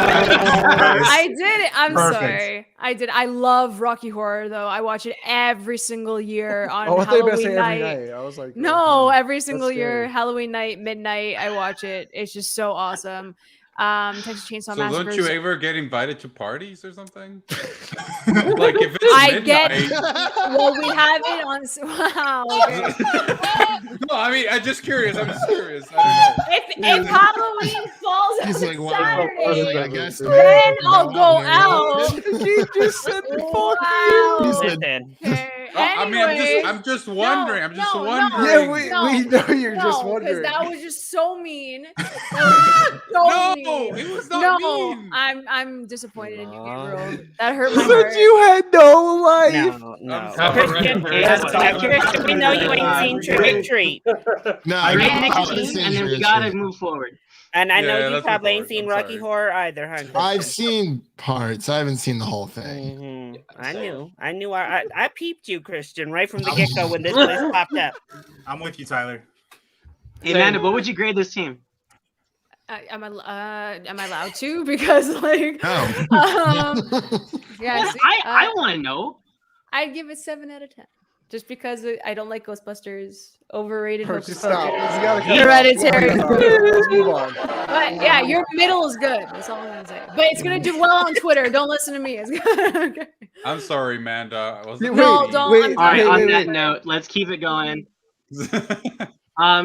I did it. I'm Perfect. sorry. I did. I love Rocky Horror though. I watch it every single year on Oh, I thought you were about to Halloween say every night. night. I was like, No, oh, every single year, scary. Halloween night, midnight, I watch it. It's just so awesome. Texas Chainsaw So Massacre. don't you ever get invited to parties or something? Like if it's I midnight. get. Well, we have it on. Wow. Okay. No, I mean, I'm just curious. I don't know. If Halloween falls He's on like, well, Saturday, I guess then I'll no, go no. out. He just said, "Fuck Wow. He said, Listen, Okay. I mean, Anyways, I'm just wondering. I'm just no, wondering. Yeah, we know you're no, just because wondering. that was just so mean. That was so No, mean. it was not No, mean. I'm disappointed in you, No. Gabriel. That hurt my But heart. you had no life. no, no. sorry. Christian, That's Christian, we know you ain't seen Trick or Treat. No, All right, I'll next just team, say and then we Trick or gotta Treat. move forward. And I know Yeah, you let's probably move ain't seen forward. I'm Rocky sorry. Horror either, huh? I've Christian? seen parts. I haven't seen the whole thing. Mhm. I knew. I peeped you, Christian, right from the get go when this list popped up. I'm with you, Tyler. Hey, Amanda, what would you grade this team? Am I allowed to? Because like, No. yeah, Well, see, I want to know. I'd give it 7 out of 10, just because I don't like Ghostbusters. Overrated. Just Hocus stop. Pocus. You gotta cut it off. Hereditary. Let's move on. But yeah, your middle is good. That's all I'm gonna say. But it's gonna do well on Twitter. Don't listen to me. It's good. Okay. I'm sorry, Amanda. I wasn't No, mean. don't. wait, I'm All right, on wait, that wait. note, let's keep it going.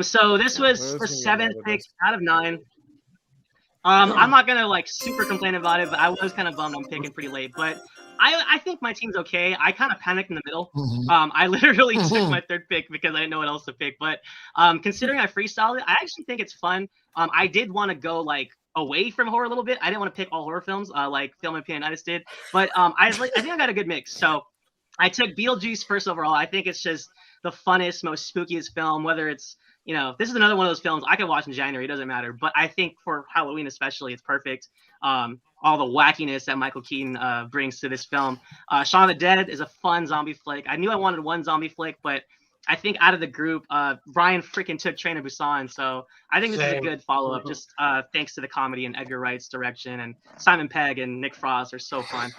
So this was for 7th pick out of 9. I'm not gonna like super complain about it, but I was kind of bummed I'm picking pretty late. But I think my team's okay. I kind of panicked in the middle. Mhm. I literally took my 3rd pick because I didn't know what else to pick. But considering I freestyled it, I actually think it's fun. I did want to go like away from horror a little bit. I didn't want to pick all horror films like Film and Pianitis did. But I think I got a good mix. So I took Beetlejuice first overall. I think it's just the funnest, most spookiest film, whether it's, you know, this is another one of those films I can watch in January. It doesn't matter. But I think for Halloween especially, it's perfect. All the wackiness that Michael Keaton brings to this film. Shaun of the Dead is a fun zombie flick. I knew I wanted one zombie flick, but I think out of the group, Ryan freaking took Train to Busan. So I think this is a Same. good follow-up, just thanks to the comedy and Edgar Wright's direction. And Simon Pegg and Nick Frost are so fun.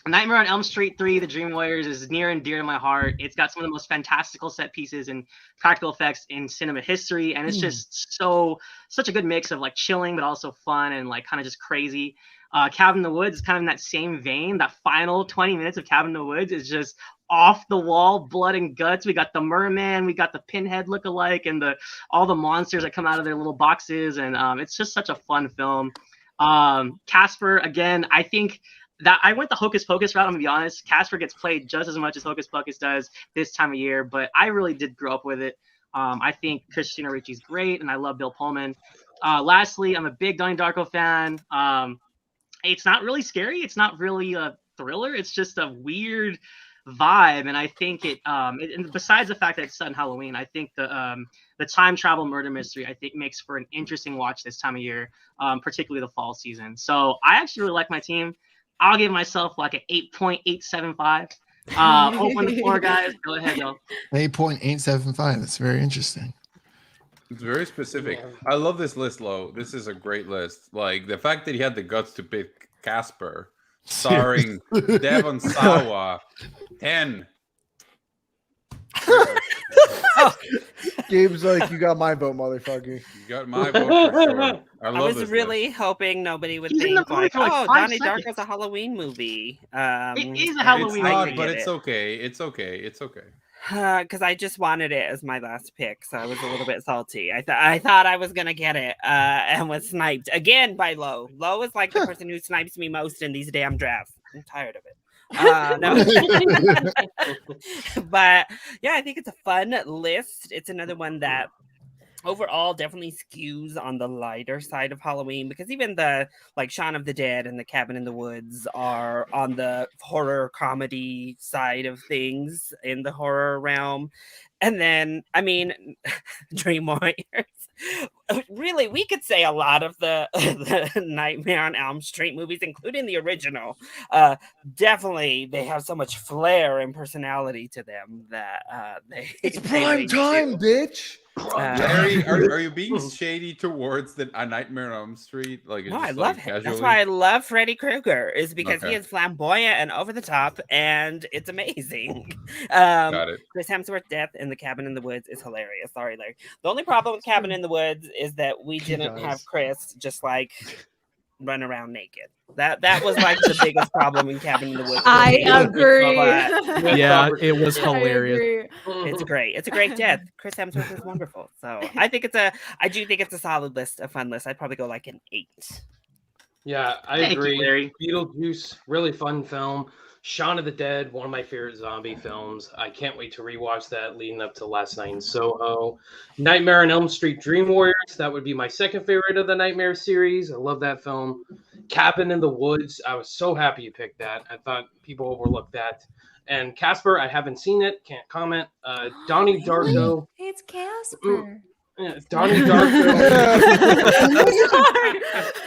Nightmare on Elm Street 3, The Dream Warriors is near and dear to my heart. It's got some of the most fantastical set pieces and practical effects in cinema history. And it's just such a good mix of like chilling, but also fun and like kind of just crazy. Cabin in the Woods is kind of in that same vein. That final 20 minutes of Cabin in the Woods is just off the wall, blood and guts. We got the merman, we got the pinhead lookalike, and all the monsters that come out of their little boxes. And it's just such a fun film. Casper, again, I think that I went the Hocus Pocus route. I'm gonna be honest. Casper gets played just as much as Hocus Pocus does this time of year, but I really did grow up with it. I think Christina Ricci's great, and I love Bill Pullman. Lastly, I'm a big Donnie Darko fan. It's not really scary. It's not really a thriller. It's just a weird vibe, and I think and besides the fact that it's set in Halloween, I think the time travel murder mystery I think makes for an interesting watch this time of year, particularly the fall season. So I actually really like my team. I'll give myself like an 8.875. Open the floor, guys. Go ahead, y'all. 8.875. That's very interesting. It's very specific. I love this list, Lo. This is a great list. Like the fact that he had the guts to pick Casper, starring Devon Sawa, 10. Gabe's like, you got my vote, motherfucker. You got my vote for sure. I love was this really list. hoping nobody would He's in the think movie like, for, like, oh, 5 Donnie seconds. Darko's a Halloween movie. It is a and Halloween It's not, movie. but it's okay. It's okay. It's okay. Because I just wanted it as my last pick, so I was a little bit salty. I thought I was gonna get it, and was sniped again by Lo. Lo is like the person who snipes me most in these damn drafts. I'm tired of it. No. But yeah, I think it's a fun list. It's another one that overall definitely skews on the lighter side of Halloween, because even the like Shaun of the Dead and the Cabin in the Woods are on the horror comedy side of things in the horror realm. And then, I mean, Dream Warriors. Really, we could say a lot of the Nightmare on Elm Street movies, including the original. Definitely, they have so much flair and personality to them that It's prime time, bitch. Jerry, are you being shady towards A Nightmare on Elm Street? Like, No, I just, love like, him. That's casually? why I love Freddy Krueger, is because Okay. he is flamboyant and over the top, and it's amazing. Got it. Chris Hemsworth's death in The Cabin in the Woods is hilarious. Sorry, Larry. The only problem with Cabin in the Woods is that we didn't have Chris just like run around naked. That was like the biggest problem in Cabin in the Woods. I agree. Yeah, it was I hilarious. agree. It's great. It's a great death. Chris Hemsworth is wonderful. So I do think it's a solid list, a fun list. I'd probably go like an 8. Yeah, I Thank you, agree. Larry. Beetlejuice, really fun film. Shaun of the Dead, one of my favorite zombie films. I can't wait to rewatch that leading up to Last Night in Soho. Nightmare on Elm Street, Dream Warriors. That would be my second favorite of the Nightmare series. I love that film. Cabin in the Woods. I was so happy you picked that. I thought people overlooked that. And Casper, I haven't seen it. Can't comment. Donnie Darko. It's Casper. Yeah, Donnie Darko.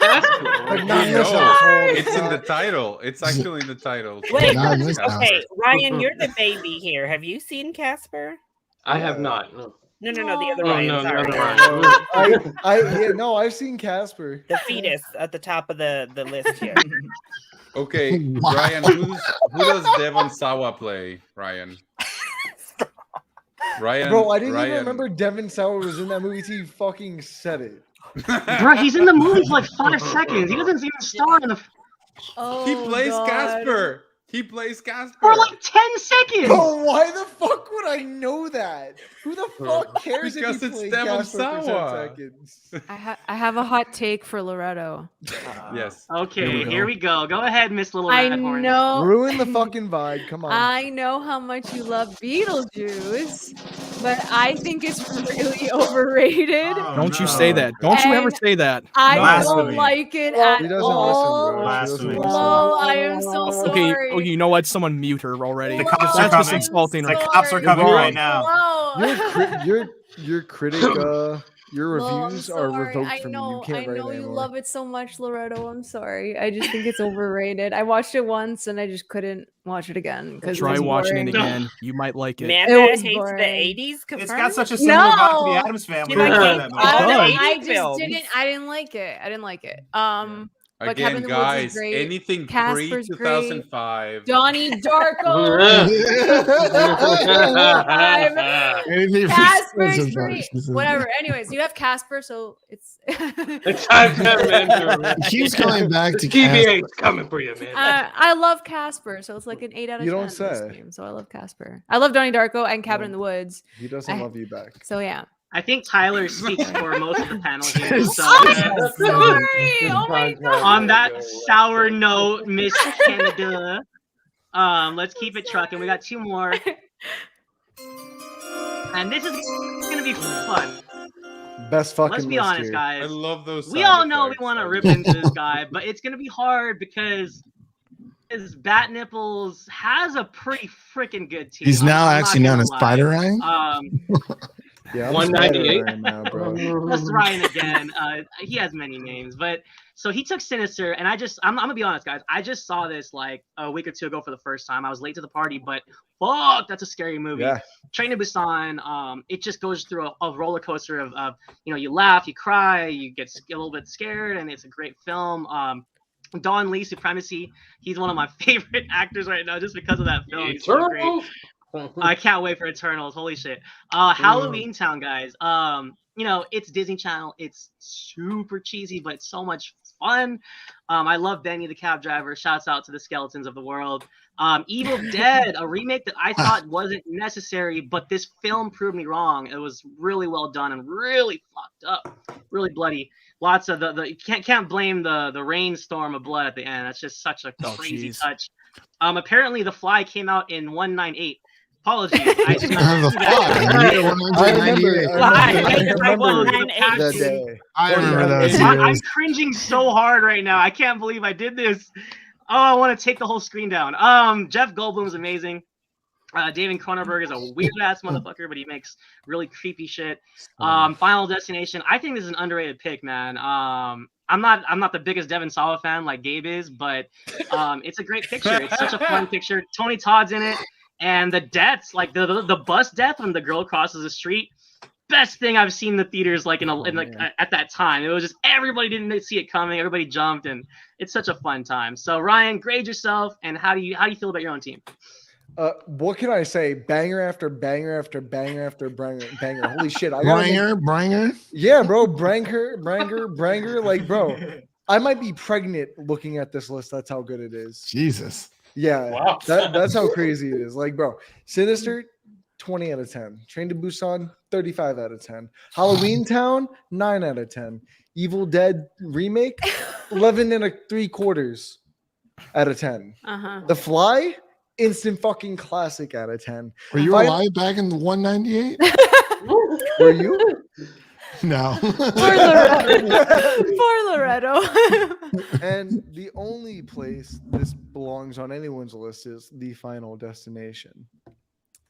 Like, not No, yourself. it's in the title. It's actually in the title. Wait, Not this okay, Ryan, you're the baby here. Have you seen Casper? I have not. No. No, the other Oh, Ryan. no, the sorry. other Ryan. I've seen Casper. The fetus at the top of the list here. Okay, Wow. Ryan, who does Devon Sawa play? Ryan. Ryan. Bro, I didn't Ryan. even remember Devin Sauer was in that movie till you fucking said it. Bro, he's in the movie for like 5 seconds. He doesn't even star in the Oh, He plays God. Casper. He plays Casper. for like 10 seconds. Bro, why the fuck would I know that? Who the fuck cares Because if he it's played Devon Casper for 10 Sawa. seconds? I have a hot take for Loretto. Yes. Okay, we here we go. Go ahead, Miss Little I Madhorn. know. Ruin the fucking vibe. Come on. I know how much you love Beetlejuice, but I think it's really overrated. Oh, Don't you no. say that. Don't you ever And say that. I Blasphemy. don't like it He at doesn't all. listen, bro. He doesn't Blasphemy. listen. Whoa, I am so Okay, sorry. oh, you know what? Someone mute her already. The cops are That's just coming. insulting her. The cops are coming right now. Whoa. Your critic, your Well, I'm reviews are sorry. revoked I from you. know, You can't I write know you anymore. love it so much, Loretto. I'm sorry. I just think it's overrated. I watched it once and I just couldn't watch it again because Try watching it boring. again. You might like it. Amanda It was hates boring. the 80s. It's got such a similar vibe to the Addams Family. Dude, I love can't- that movie. I- I, the I 80s just films. didn't like it. I didn't like it. But Again, Cabin in the Woods is guys, great. anything pre Casper's great. 2005. Donnie Darko. Anything for Casper's Simpsons great. references. Whatever. Anyways, you have Casper, so it's. It's time to have an intro. He keeps going back to The Casper. TBA's coming for you, man. I love Casper, so it's like an 8 out of 10. You don't this say. game, so I love Casper. I love Donnie Darko and Cabin in the Woods. He doesn't I- love you back. So yeah. I think Tyler speaks for most of the panel here. So, I'm sorry. Oh my god. on that sour note, Miss Canada, let's keep it trucking. We got 2 more, and this is gonna be fun. Best fucking Let's be list honest, here. I guys. love those. We sound all know we effects. want to rip into this guy, but it's gonna be hard because his Bat Nipples has a pretty freaking good team. He's now I'm not actually known gonna as lie. Spider Ryan. Yeah, I'm 198. Spider-Man now, bro. That's Ryan again. He has many names, but so he took Sinister, and I'm gonna be honest, guys. I just saw this like a week or 2 ago for the first time. I was late to the party, but fuck, that's a scary movie. Yeah. Train to Busan. It just goes through a roller coaster of you laugh, you cry, you get a little bit scared, and it's a great film. Don Lee, Supremacy. He's one of my favorite actors right now, just because of that film. He's so great. Eternals. I can't wait for Eternals. Holy shit. Halloween Town, guys. It's Disney Channel. It's super cheesy, but it's so much fun. I love Benny the Cab Driver. Shouts out to the skeletons of the world. Evil Dead, a remake that I thought wasn't necessary, but this film proved me wrong. It was really well done and really fucked up, really bloody. Lots of the you can't blame the rainstorm of blood at the end. That's just such a crazy jeez. touch. Apparently The Fly came out in 198. Apologies. I did not The see that. Fly. I remember, I remember that day. I remember those I'm years. cringing so hard right now. I can't believe I did this. Oh, I want to take the whole screen down. Jeff Goldblum's amazing. David Cronenberg is a weird ass motherfucker, but he makes really creepy shit. Final Destination. I think this is an underrated pick, man. I'm not the biggest Devon Sawa fan like Gabe is, but it's a great picture. It's such a fun picture. Tony Todd's in it, and the deaths, like the bus death when the girl crosses the street. Best thing I've seen in the theaters, like at that time. It was just everybody didn't see it coming. Everybody jumped, and it's such a fun time. So Ryan, grade yourself, and how do you feel about your own team? What can I say? Banger after banger after banger after banger. Holy shit! I gotta Branger. Yeah, bro. Branger. Like, bro, I might be pregnant looking at this list. That's how good it is. Jesus. Yeah, Wow. that's how crazy it is. Like, bro, Sinister, 20 out of 10. Train to Busan, 35 out of 10. Halloween Town, 9 out of 10. Evil Dead remake, 11 and 3/4 out of 10. The Fly, instant fucking classic out of 10. Were you alive back in 198? Were you? No. Poor Loretto. And the only place this belongs on anyone's list is The Final Destination.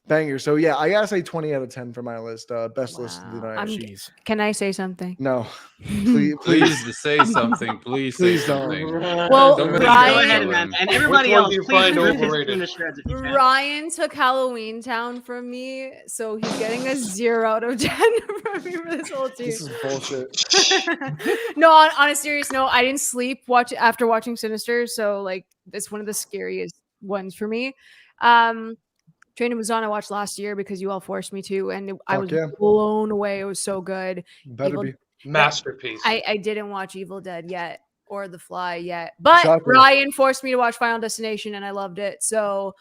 Banger. So yeah, I gotta say 20 out of 10 for my list. Best list of the night. Can I say something? No. Please say something. Please say something. Well, Somebody Ryan- go ahead to him. and everybody Which one else, do you please find rip his overrated? team to shreds if you can. Ryan took Halloween Town from me, so he's getting a 0 out of 10 from me for this whole team. This is bullshit. No, on a serious note, I didn't sleep after watching Sinister, so like it's one of the scariest ones for me. Train to Busan I watched last year because you all forced me to, and I was blown away. It was so good. Better be. Masterpiece. I didn't watch Evil Dead yet or The Fly yet, but Shocker. Ryan forced me to watch Final Destination, and I loved it. So,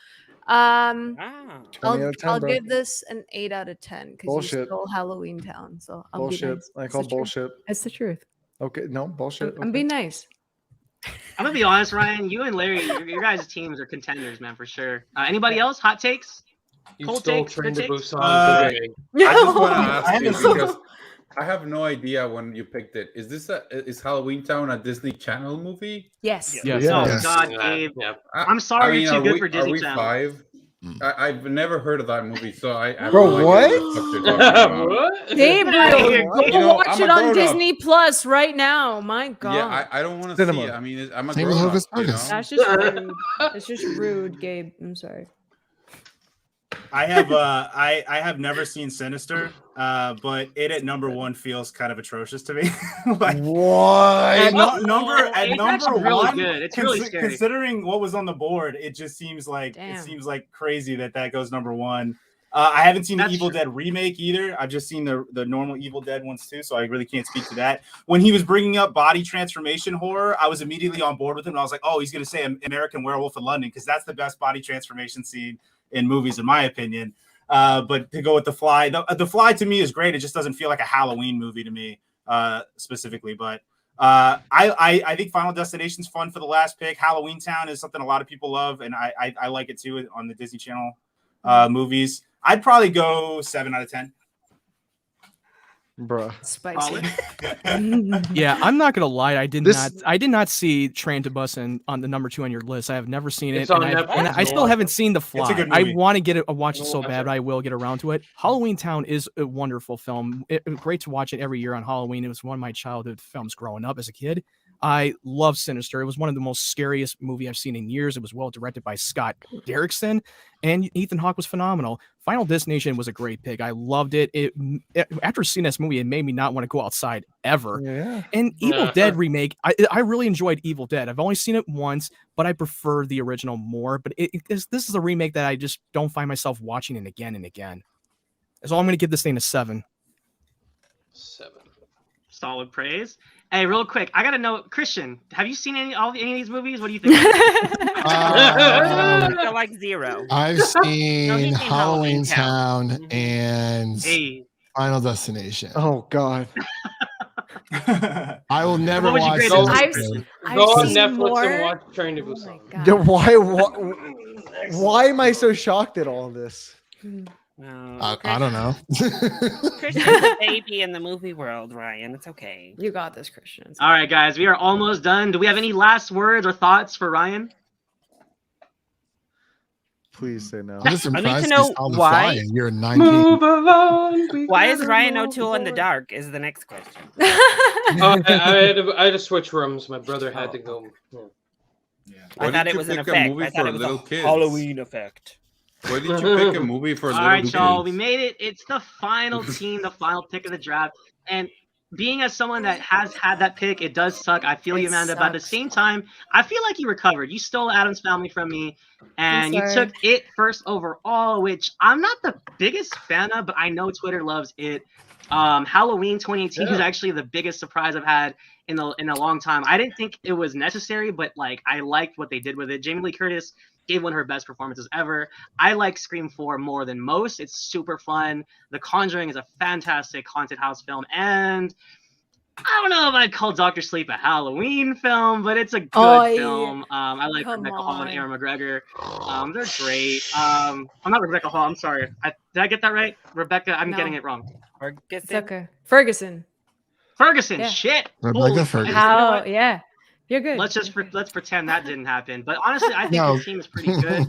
20 out of 10, I'll bro. give this an 8 out of 10 because you Bullshit. stole Halloween Town. So I'm Bullshit. being nice. I It's call the truth. bullshit. It's the truth. Okay, no bullshit. I'm being nice. I'm gonna be honest, Ryan. You and Larry, your guys' teams are contenders, man, for sure. Anybody else? Hot takes? You Cold stole takes, Train good to takes? Busan. I today. just want to ask I you haven't- because I have no idea when you picked it. Is Halloween Town a Disney Channel movie? Yes. Yes. Oh Yes. God, Yeah, Gabe. yeah. I'm sorry you're too good for are Disney we Channel. 5? I've never heard of that movie, so I have Bro, no idea what? the fuck you're talking about. What? Gabriel, go You know, watch I'm a it on grown-up. Disney Plus right now. My God. Yeah, I don't want to Cinema. see it. I mean, I'm a Same with grown up, Hocus you know? Pocus. That's just rude. That's just rude, Gabe. I'm sorry. I have never seen Sinister, but it at number 1 feels kind of atrocious to me. Like, What? at number It's actually really 1, good. It's really scary. considering what was on the board, it just seems like Damn. crazy that goes number 1. I haven't seen the That's Evil true. Dead remake either. I've just seen the normal Evil Dead ones too, so I really can't speak to that. When he was bringing up body transformation horror, I was immediately on board with him. I was like, oh, he's going to say American Werewolf in London because that's the best body transformation scene in movies, in my opinion. But to go with The Fly, the Fly to me is great. It just doesn't feel like a Halloween movie to me specifically. But I think Final Destination's fun for the last pick. Halloween Town is something a lot of people love, and I like it too on the Disney Channel movies. I'd probably go 7 out of 10. Bruh. Spicy. Yeah, I'm not gonna lie. I did This- not see Train to Busan on the number 2 on your list. I have never seen it, It's on and, Netflix. and I still haven't seen The Fly. It's a good I movie. want to get it, watch it so No, bad, but I will get around to it. Halloween Town is a wonderful film. Great to watch it every year on Halloween. It was one of my childhood films growing up as a kid. I love Sinister. It was one of the most scariest movie I've seen in years. It was well directed by Scott Derrickson, and Ethan Hawke was phenomenal. Final Destination was a great pick. I loved it. After seeing this movie, it made me not want to go outside ever. Yeah. And Evil Yeah. Dead remake, I really enjoyed Evil Dead. I've only seen it once, but I prefer the original more. But this is a remake that I just don't find myself watching it again and again. So I'm going to give this thing a 7. 7. Solid praise. Hey, real quick, I gotta know, Christian, have you seen any of these movies? What do you think? I feel like 0. I've he's seen seen Halloween Halloween Town and Hey, Final Destination. Oh God. I will never what would you watch grade Sinister. this? I've Go on seen Netflix more. and watch Train to Oh my Busan. God. Yeah, why am I so shocked at all this? I don't know. Christian's a baby in the movie world, Ryan. It's okay. You got this, Christian. all right, guys, we are almost done. Do we have any last words or thoughts for Ryan? Please say no. I'm just I need to surprised know you saw The why- Fly in year 19. Move along. we Why is gotta Ryan move O'Toole in the along. dark? Is the next question. Oh, I had to switch rooms. My brother had to go. Yeah. I Why thought did it you was an pick a effect. movie I thought for it was little a kids? Halloween effect. Why did you pick a movie for All little right, kids? y'all, we made it. It's the final team, the final pick of the draft. And being as someone that has had that pick, it does suck. I feel you, It Amanda. But at the sucks. same time, I feel like you recovered. You stole Adam's Family from me, and you sorry. took it first overall, which I'm not the biggest fan of, but I know Twitter loves it. Halloween 2018 is actually the biggest surprise I've had in a long time. I didn't think it was necessary, but like I liked what they did with it. Jamie Lee Curtis gave one of her best performances ever. I like Scream 4 more than most. It's super fun. The Conjuring is a fantastic haunted house film, and I don't know if I'd call Dr. Sleep a Halloween film, but it's a good film. I like Come Rebecca Hall and on. Erin McGregor. They're great. I'm not Rebecca Hall. I'm sorry. Did I get that right? Rebecca, I'm No. getting it wrong. It's okay. Ferguson. Ferguson. Yeah. Shit. Rebecca Holy- Ferguson. you know How? what? Yeah. You're good. Let's pretend that didn't happen. But honestly, I think No. the team is pretty good.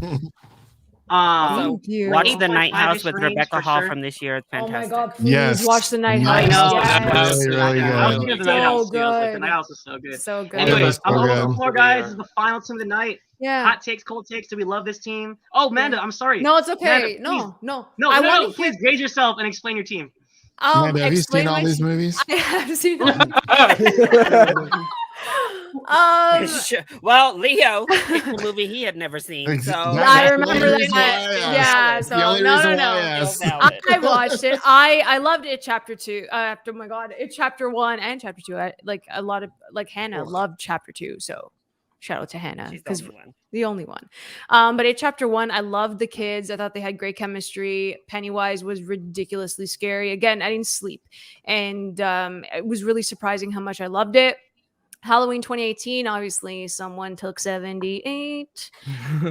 Thank you. Watch The 8.5 Night House with range Rebecca for Hall sure. from this year. It's Oh fantastic. my god, please Yes. watch the Night House. I know. Yes. Really, really I was good. thinking of the Night House So too. I was like, the good. Night House is so good. So good. Anyway, was I'm so over the good. floor, guys. This is the final team of the night. Yeah. Hot takes, cold takes. Do we love this team? Oh, Amanda, I'm sorry. No, it's okay. Amanda, No. No, I no, want no. to Please grade yourself and explain your team. Amanda, have you explain seen all my these team. movies? I have seen all. Well, Leo picked a movie he had never seen. So I remember That's the only reason why that. I Yeah, asked. so The only no. reason why I asked. I watched it. I loved it. Chapter 2. After my god, it chapter 1 and chapter 2. I like a lot of like Hannah loved chapter 2. So shout out to Hannah She's the because only one. the only one. But at chapter 1, I loved the kids. I thought they had great chemistry. Pennywise was ridiculously scary. Again, I didn't sleep, and it was really surprising how much I loved it. Halloween 2018, obviously, someone took 78,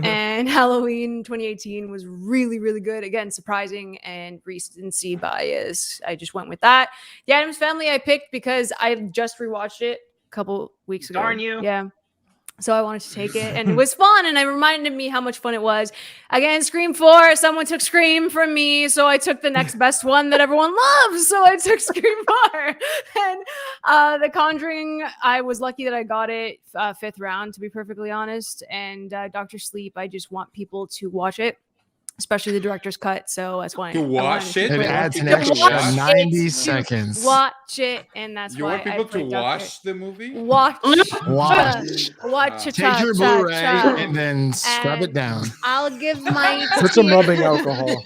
and Halloween 2018 was really, really good. Again, surprising and recency bias. I just went with that. The Addams Family I picked because I just rewatched it a couple weeks ago. Darn you. Yeah. So I wanted to take it, and it was fun, and it reminded me how much fun it was. Again, Scream 4, someone took Scream from me, so I took the next best one that everyone loves, so I took Scream 4. And The Conjuring, I was lucky that I got it 5th round, to be perfectly honest. And Dr. Sleep, I just want people to watch it, especially the director's cut, so that's why To watch it? It Wait, adds an people to extra watch? 90 seconds. Watch it, and that's You why want people I to picked Dr. watch the movie? Watch. Watch. it. Take your Blu-ray and then scrub it down. I'll give my Put some rubbing alcohol.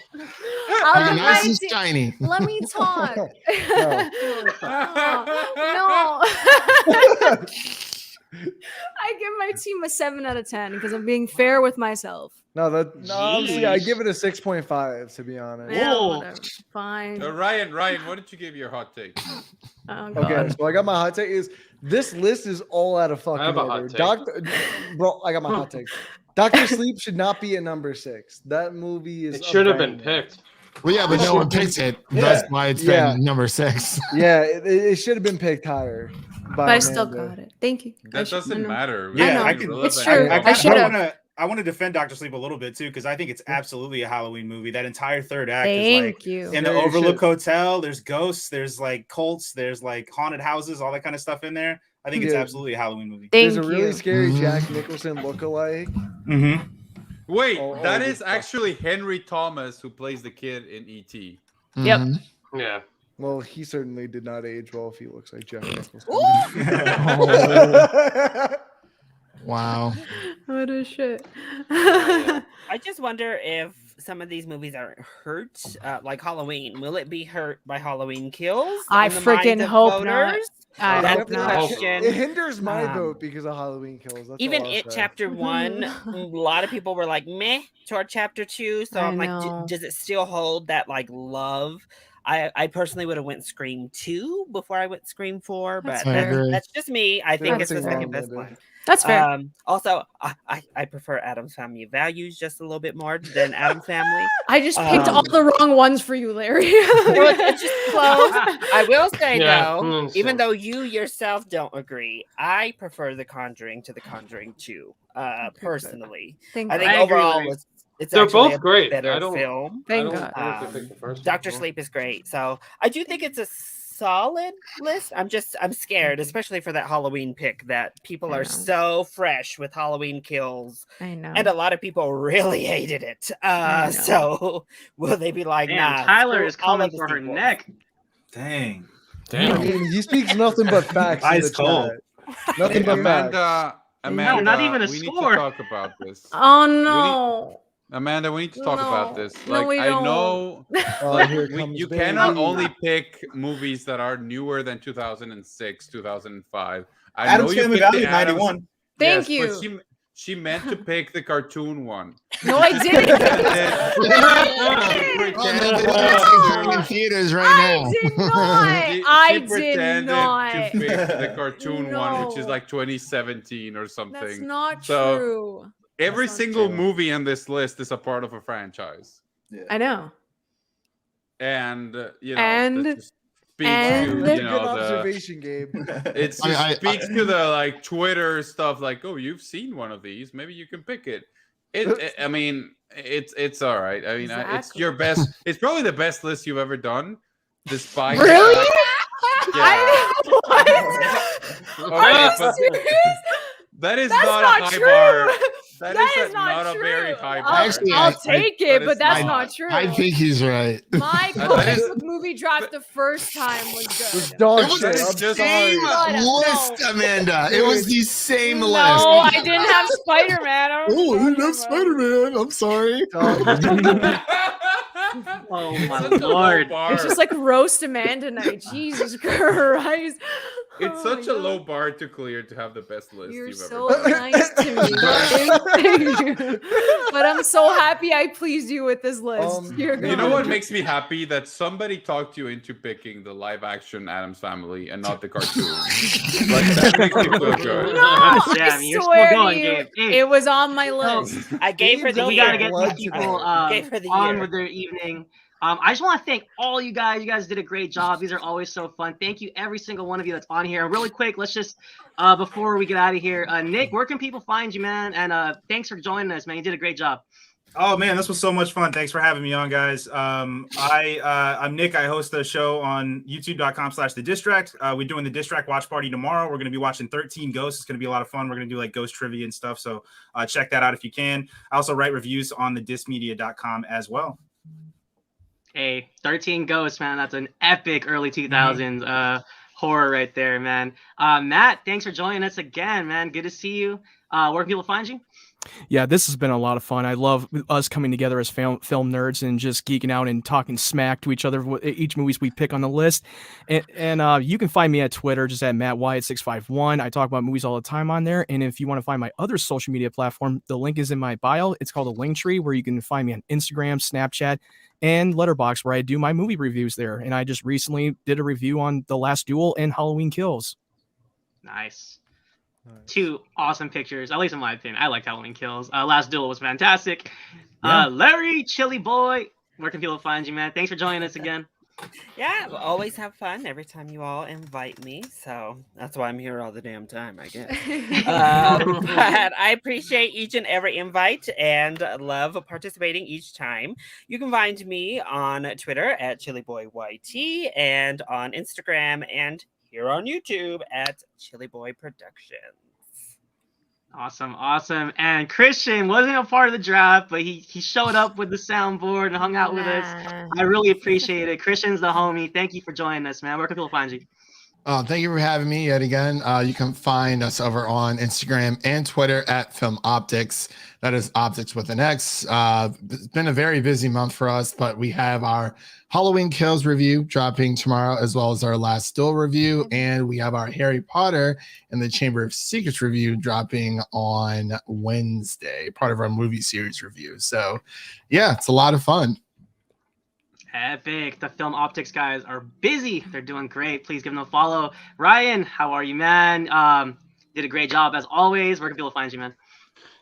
I'll Make it give nice my and shiny. Let me talk. No. I give my team a 7 out of 10 because I'm being fair with myself. Honestly, I give it a 6.5 to be honest. Yeah, whatever. Fine. Ryan, what did you give your hot take? Oh, Okay, God. so I got my hot take is this list is all out of fucking have a hot order. take. Bro, I got my hot take. Dr. Sleep should not be at number 6. That movie is It should have been abandoned. picked. Well, yeah, but no one picks it. Yeah. That's why it's Yeah. been number 6. Yeah, it should have been picked higher. But I still got it. Thank you. That doesn't matter. I know. Yeah, I can. It's true. I should have. I want to defend Dr. Sleep a little bit too because I think it's absolutely a Halloween movie. That entire third act is Thank like you. in the Yeah, you Overlook should. Hotel. There's ghosts. There's like cults. There's like haunted houses. All that kind of stuff in there. I think it's Yeah. absolutely a Halloween movie. Thank There's a really you. scary Mhm. Jack Nicholson lookalike. Mm-hmm. Wait, Oh, that oh, is fuck. actually Henry Thomas who plays the kid in E E.T. Yep. Mhm. Yeah. Well, he certainly did not age well if he looks like Jack Nicholson. Wow. What a shit. I just wonder if some of these movies are hurt, like Halloween. Will it be hurt by Halloween Kills? I in the minds freaking of hope not. voters? I That's hope the not. question. It hinders my Um, vote because of Halloween Kills. That's Even all I'll it say. chapter 1, a lot of people were like meh toward chapter 2. So I I'm like, know. does it still hold that like love? I personally would have went Scream 2 before I went Scream 4, That's but fair. that's just me. I think That's it's the fair. second best one. That's fair. Also, I prefer Adam's Family Values just a little bit more than Adam's Family. I just picked all um, the wrong ones for you, Larry. Well, it's just close. I will say Yeah, though, so- even though you yourself don't agree, I prefer The Conjuring to The Conjuring 2. Personally, Thank I think God. I agree overall with it's They're actually both a great. better I don't- film. Thank I don't God. know if they picked the first Doctor one. Sleep is great, so I do think it's a solid list. I'm scared, especially for that Halloween pick that people I are know. so fresh with Halloween Kills. I know. And a lot of people really hated it. I know. So will they be like, Damn, nah? Tyler screw is all coming of the for her sequels. neck. Dang. I mean, he speaks nothing but facts. in Ice the cold. chat. Nothing but facts. Amanda, not even a we score. need to talk about this. Oh no. Amanda, we need to talk about this. No, Like, we I don't. know Oh, like, here comes you baby. cannot only pick movies that are newer than 2006, 2005. I Adam's know you Family picked Values, the Addams- 91. Thank yes, but you. she meant to pick the cartoon one. No, I didn't. Oh, man, they're in theaters right now. I did not. She I did pretended not. to pick the cartoon one, which is No. like 2017 or something. That's not So, true. Every That's not single true. movie on this list is a part of a franchise, I know. and you know, And- that just speaks and- to Good you know the. observation, Gabe. It I mean, I- speaks to the like Twitter stuff, like, oh, you've seen one of these, maybe you can pick it. I mean, it's all right. I mean, it's Exactly. your best. It's probably the best list you've ever done, despite. the Really? fact- What? Okay, Are you but serious? that is That's not not a high true. bar. That is is not a true. very high bar. Actually, I'll I- take it, but it's that's not. not true. I think he's right. My That is- Facebook movie draft the first time was This good. dog It was shit. the I'm just- sorry. God, list, Amanda. It was the same No, list. I didn't have Spider Man. Oh, I didn't have Spider-Man. I'm sorry. Oh It's my such a low lord. bar. It's just like roast Amanda night. Jesus Christ. It's Oh such my a God. low bar to clear to have the best list You're you've so ever done. nice to me. Thank you. But I'm so happy I pleased you with this list. You're You know good. what makes me happy? That somebody talked you into picking the live action Addams Family and not the cartoon. Like, that makes me feel good. No, Gosh, damn, I you're still swear going, to you, Gabe. Hey. it was on my list. I gave her the We year. gotta get Blood these to people Gave her the on year. with their evening. I just want to thank all you guys. You guys did a great job. These are always so fun. Thank you, every single one of you that's on here. And really quick, let's just before we get out of here, Nick, where can people find you, man? And thanks for joining us, man. You did a great job. Oh man, this was so much fun. Thanks for having me on, guys. I'm Nick. I host the show on youtube.com/The Distract. We're doing the Distract watch party tomorrow. We're going to be watching 13 Ghosts. It's going to be a lot of fun. We're going to do like ghost trivia and stuff. So check that out if you can. I also write reviews on thedismedia.com as well. Hey, 13 Ghosts, man. That's an epic early 2000s horror right there, man. Matt, thanks for joining us again, man. Good to see you. Where can people find you? Yeah, this has been a lot of fun. I love us coming together as film nerds and just geeking out and talking smack to each other with each movies we pick on the list. And you can find me at Twitter just at MattWyatt651. I talk about movies all the time on there. And if you want to find my other social media platform, the link is in my bio. It's called a Linktree, where you can find me on Instagram, Snapchat, and Letterboxd, where I do my movie reviews there. And I just recently did a review on The Last Duel and Halloween Kills. Nice. Two awesome pictures, at least in my opinion. I liked Halloween Kills. Last Duel was fantastic. Yeah. Larry, Chili Boy, where can people find you, man? Thanks for joining us again. Yeah, I always have fun every time you all invite me. So that's why I'm here all the damn time, I guess. But I appreciate each and every invite and love participating each time. You can find me on Twitter at ChiliBoyYT and on Instagram and here on YouTube at Chili Boy Productions. Awesome. And Christian wasn't a part of the draft, but he showed up with the soundboard and hung out with us. I really appreciate it. Christian's the homie. Thank you for joining us, man. Where can people find you? Thank you for having me yet again. You can find us over on Instagram and Twitter at Film Optics. That is Optics with an X. It's been a very busy month for us, but we have our Halloween Kills review dropping tomorrow, as well as our Last Duel review, and we have our Harry Potter and the Chamber of Secrets review dropping on Wednesday, part of our movie series review. So, yeah, it's a lot of fun. Epic. The Film Optics guys are busy. They're doing great. Please give them a follow. Ryan, how are you, man? Did a great job as always. Where can people find you, man?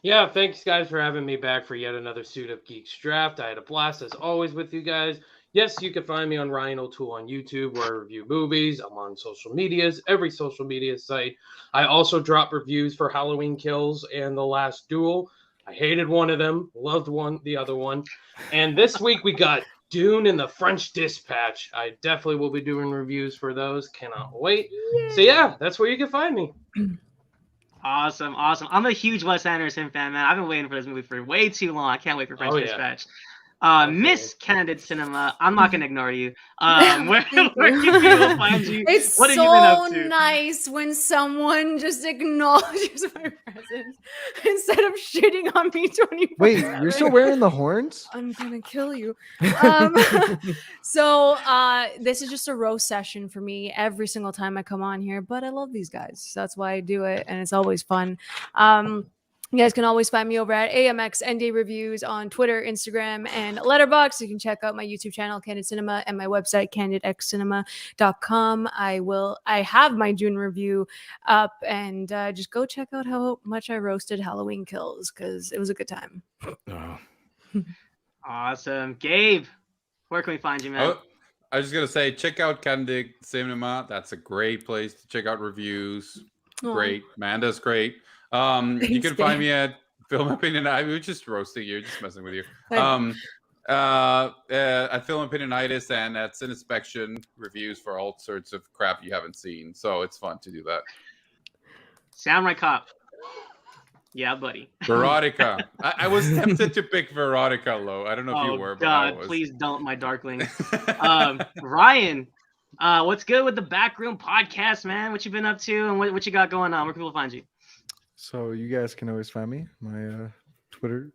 Yeah, thanks guys for having me back for yet another Suit Up Geeks draft. I had a blast as always with you guys. Yes, you can find me on Ryan O'Toole on YouTube, where I review movies. I'm on social medias, every social media site. I also drop reviews for Halloween Kills and The Last Duel. I hated one of them, loved the other one. And this week we got Dune and the French Dispatch. I definitely will be doing reviews for those. Cannot wait. So yeah, that's where you can find me. Awesome. I'm a huge Wes Anderson fan, man. I've been waiting for this movie for way too long. I can't wait for French Oh, yeah. Dispatch. Miss Candid Cinema, I'm not gonna ignore you. Where can people find you? It's What have you been up so to? nice when someone just acknowledges my presence instead of shitting on me 24/7. Wait, you're still wearing the horns? I'm gonna kill you. This is just a roast session for me every single time I come on here, but I love these guys. So that's why I do it, and it's always fun. You guys can always find me over at AMX ND Reviews on Twitter, Instagram, and Letterboxd. You can check out my YouTube channel, Candid Cinema, and my website, candidxcinema.com. I have my June review up, and just go check out how much I roasted Halloween Kills, because it was a good time. Awesome. Gabe, where can we find you, man? I was just gonna say, check out Candid Cinema. That's a great place to check out reviews. Aw. Great. Amanda's great. You Thanks, can find Dan. me at Film Opinion. I was just roasting you, just messing with you. Hey. At Film Opinionitis and at Cinespection reviews for all sorts of crap you haven't seen. So it's fun to do that. Samurai Cop. Yeah, buddy. Veronica. I was tempted to pick Veronica low. I don't know if you were, but I God, was. please don't, my darkling. Ryan, what's good with the Backroom Podcast, man? What you been up to, and what you got going on? Where can people find you? So you guys can always find me. My Twitter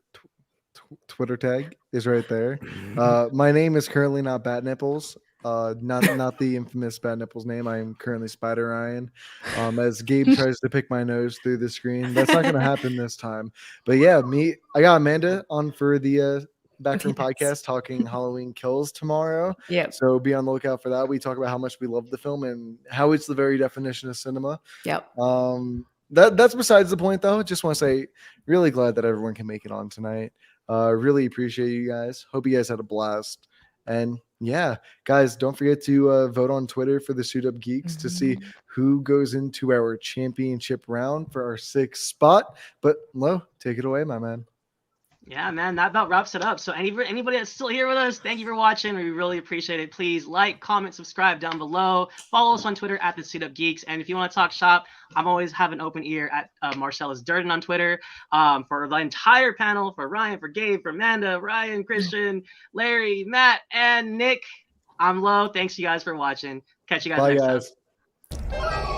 tag is right there. My name is currently not Bat Nipples. Not the infamous Bat Nipples name. I am currently Spider Ryan. As Gabe tries to pick my nose through the screen, that's not going to happen this time. But yeah, I got Amanda on for the Backroom Podcast talking Halloween Kills tomorrow. Yeah. So be on the lookout for that. We talk about how much we love the film and how it's the very definition of cinema. Yep. That's besides the point, though. Just want to say, really glad that everyone can make it on tonight. Really appreciate you guys. Hope you guys had a blast. And yeah, guys, don't forget to vote on Twitter for the Suit Up Geeks to see who goes into our championship round for our 6th spot. But Lo, take it away, my man. Yeah, man, that about wraps it up. So anybody that's still here with us, thank you for watching. We really appreciate it. Please like, comment, subscribe down below. Follow us on Twitter at the Suit Up Geeks. And if you want to talk shop, I'm always have an open ear at Marcellus Durden on Twitter. For the entire panel, for Ryan, for Gabe, for Amanda, Ryan, Christian, Larry, Matt, and Nick, I'm Lo. Thanks you guys for watching. Catch you guys Bye, next guys. time.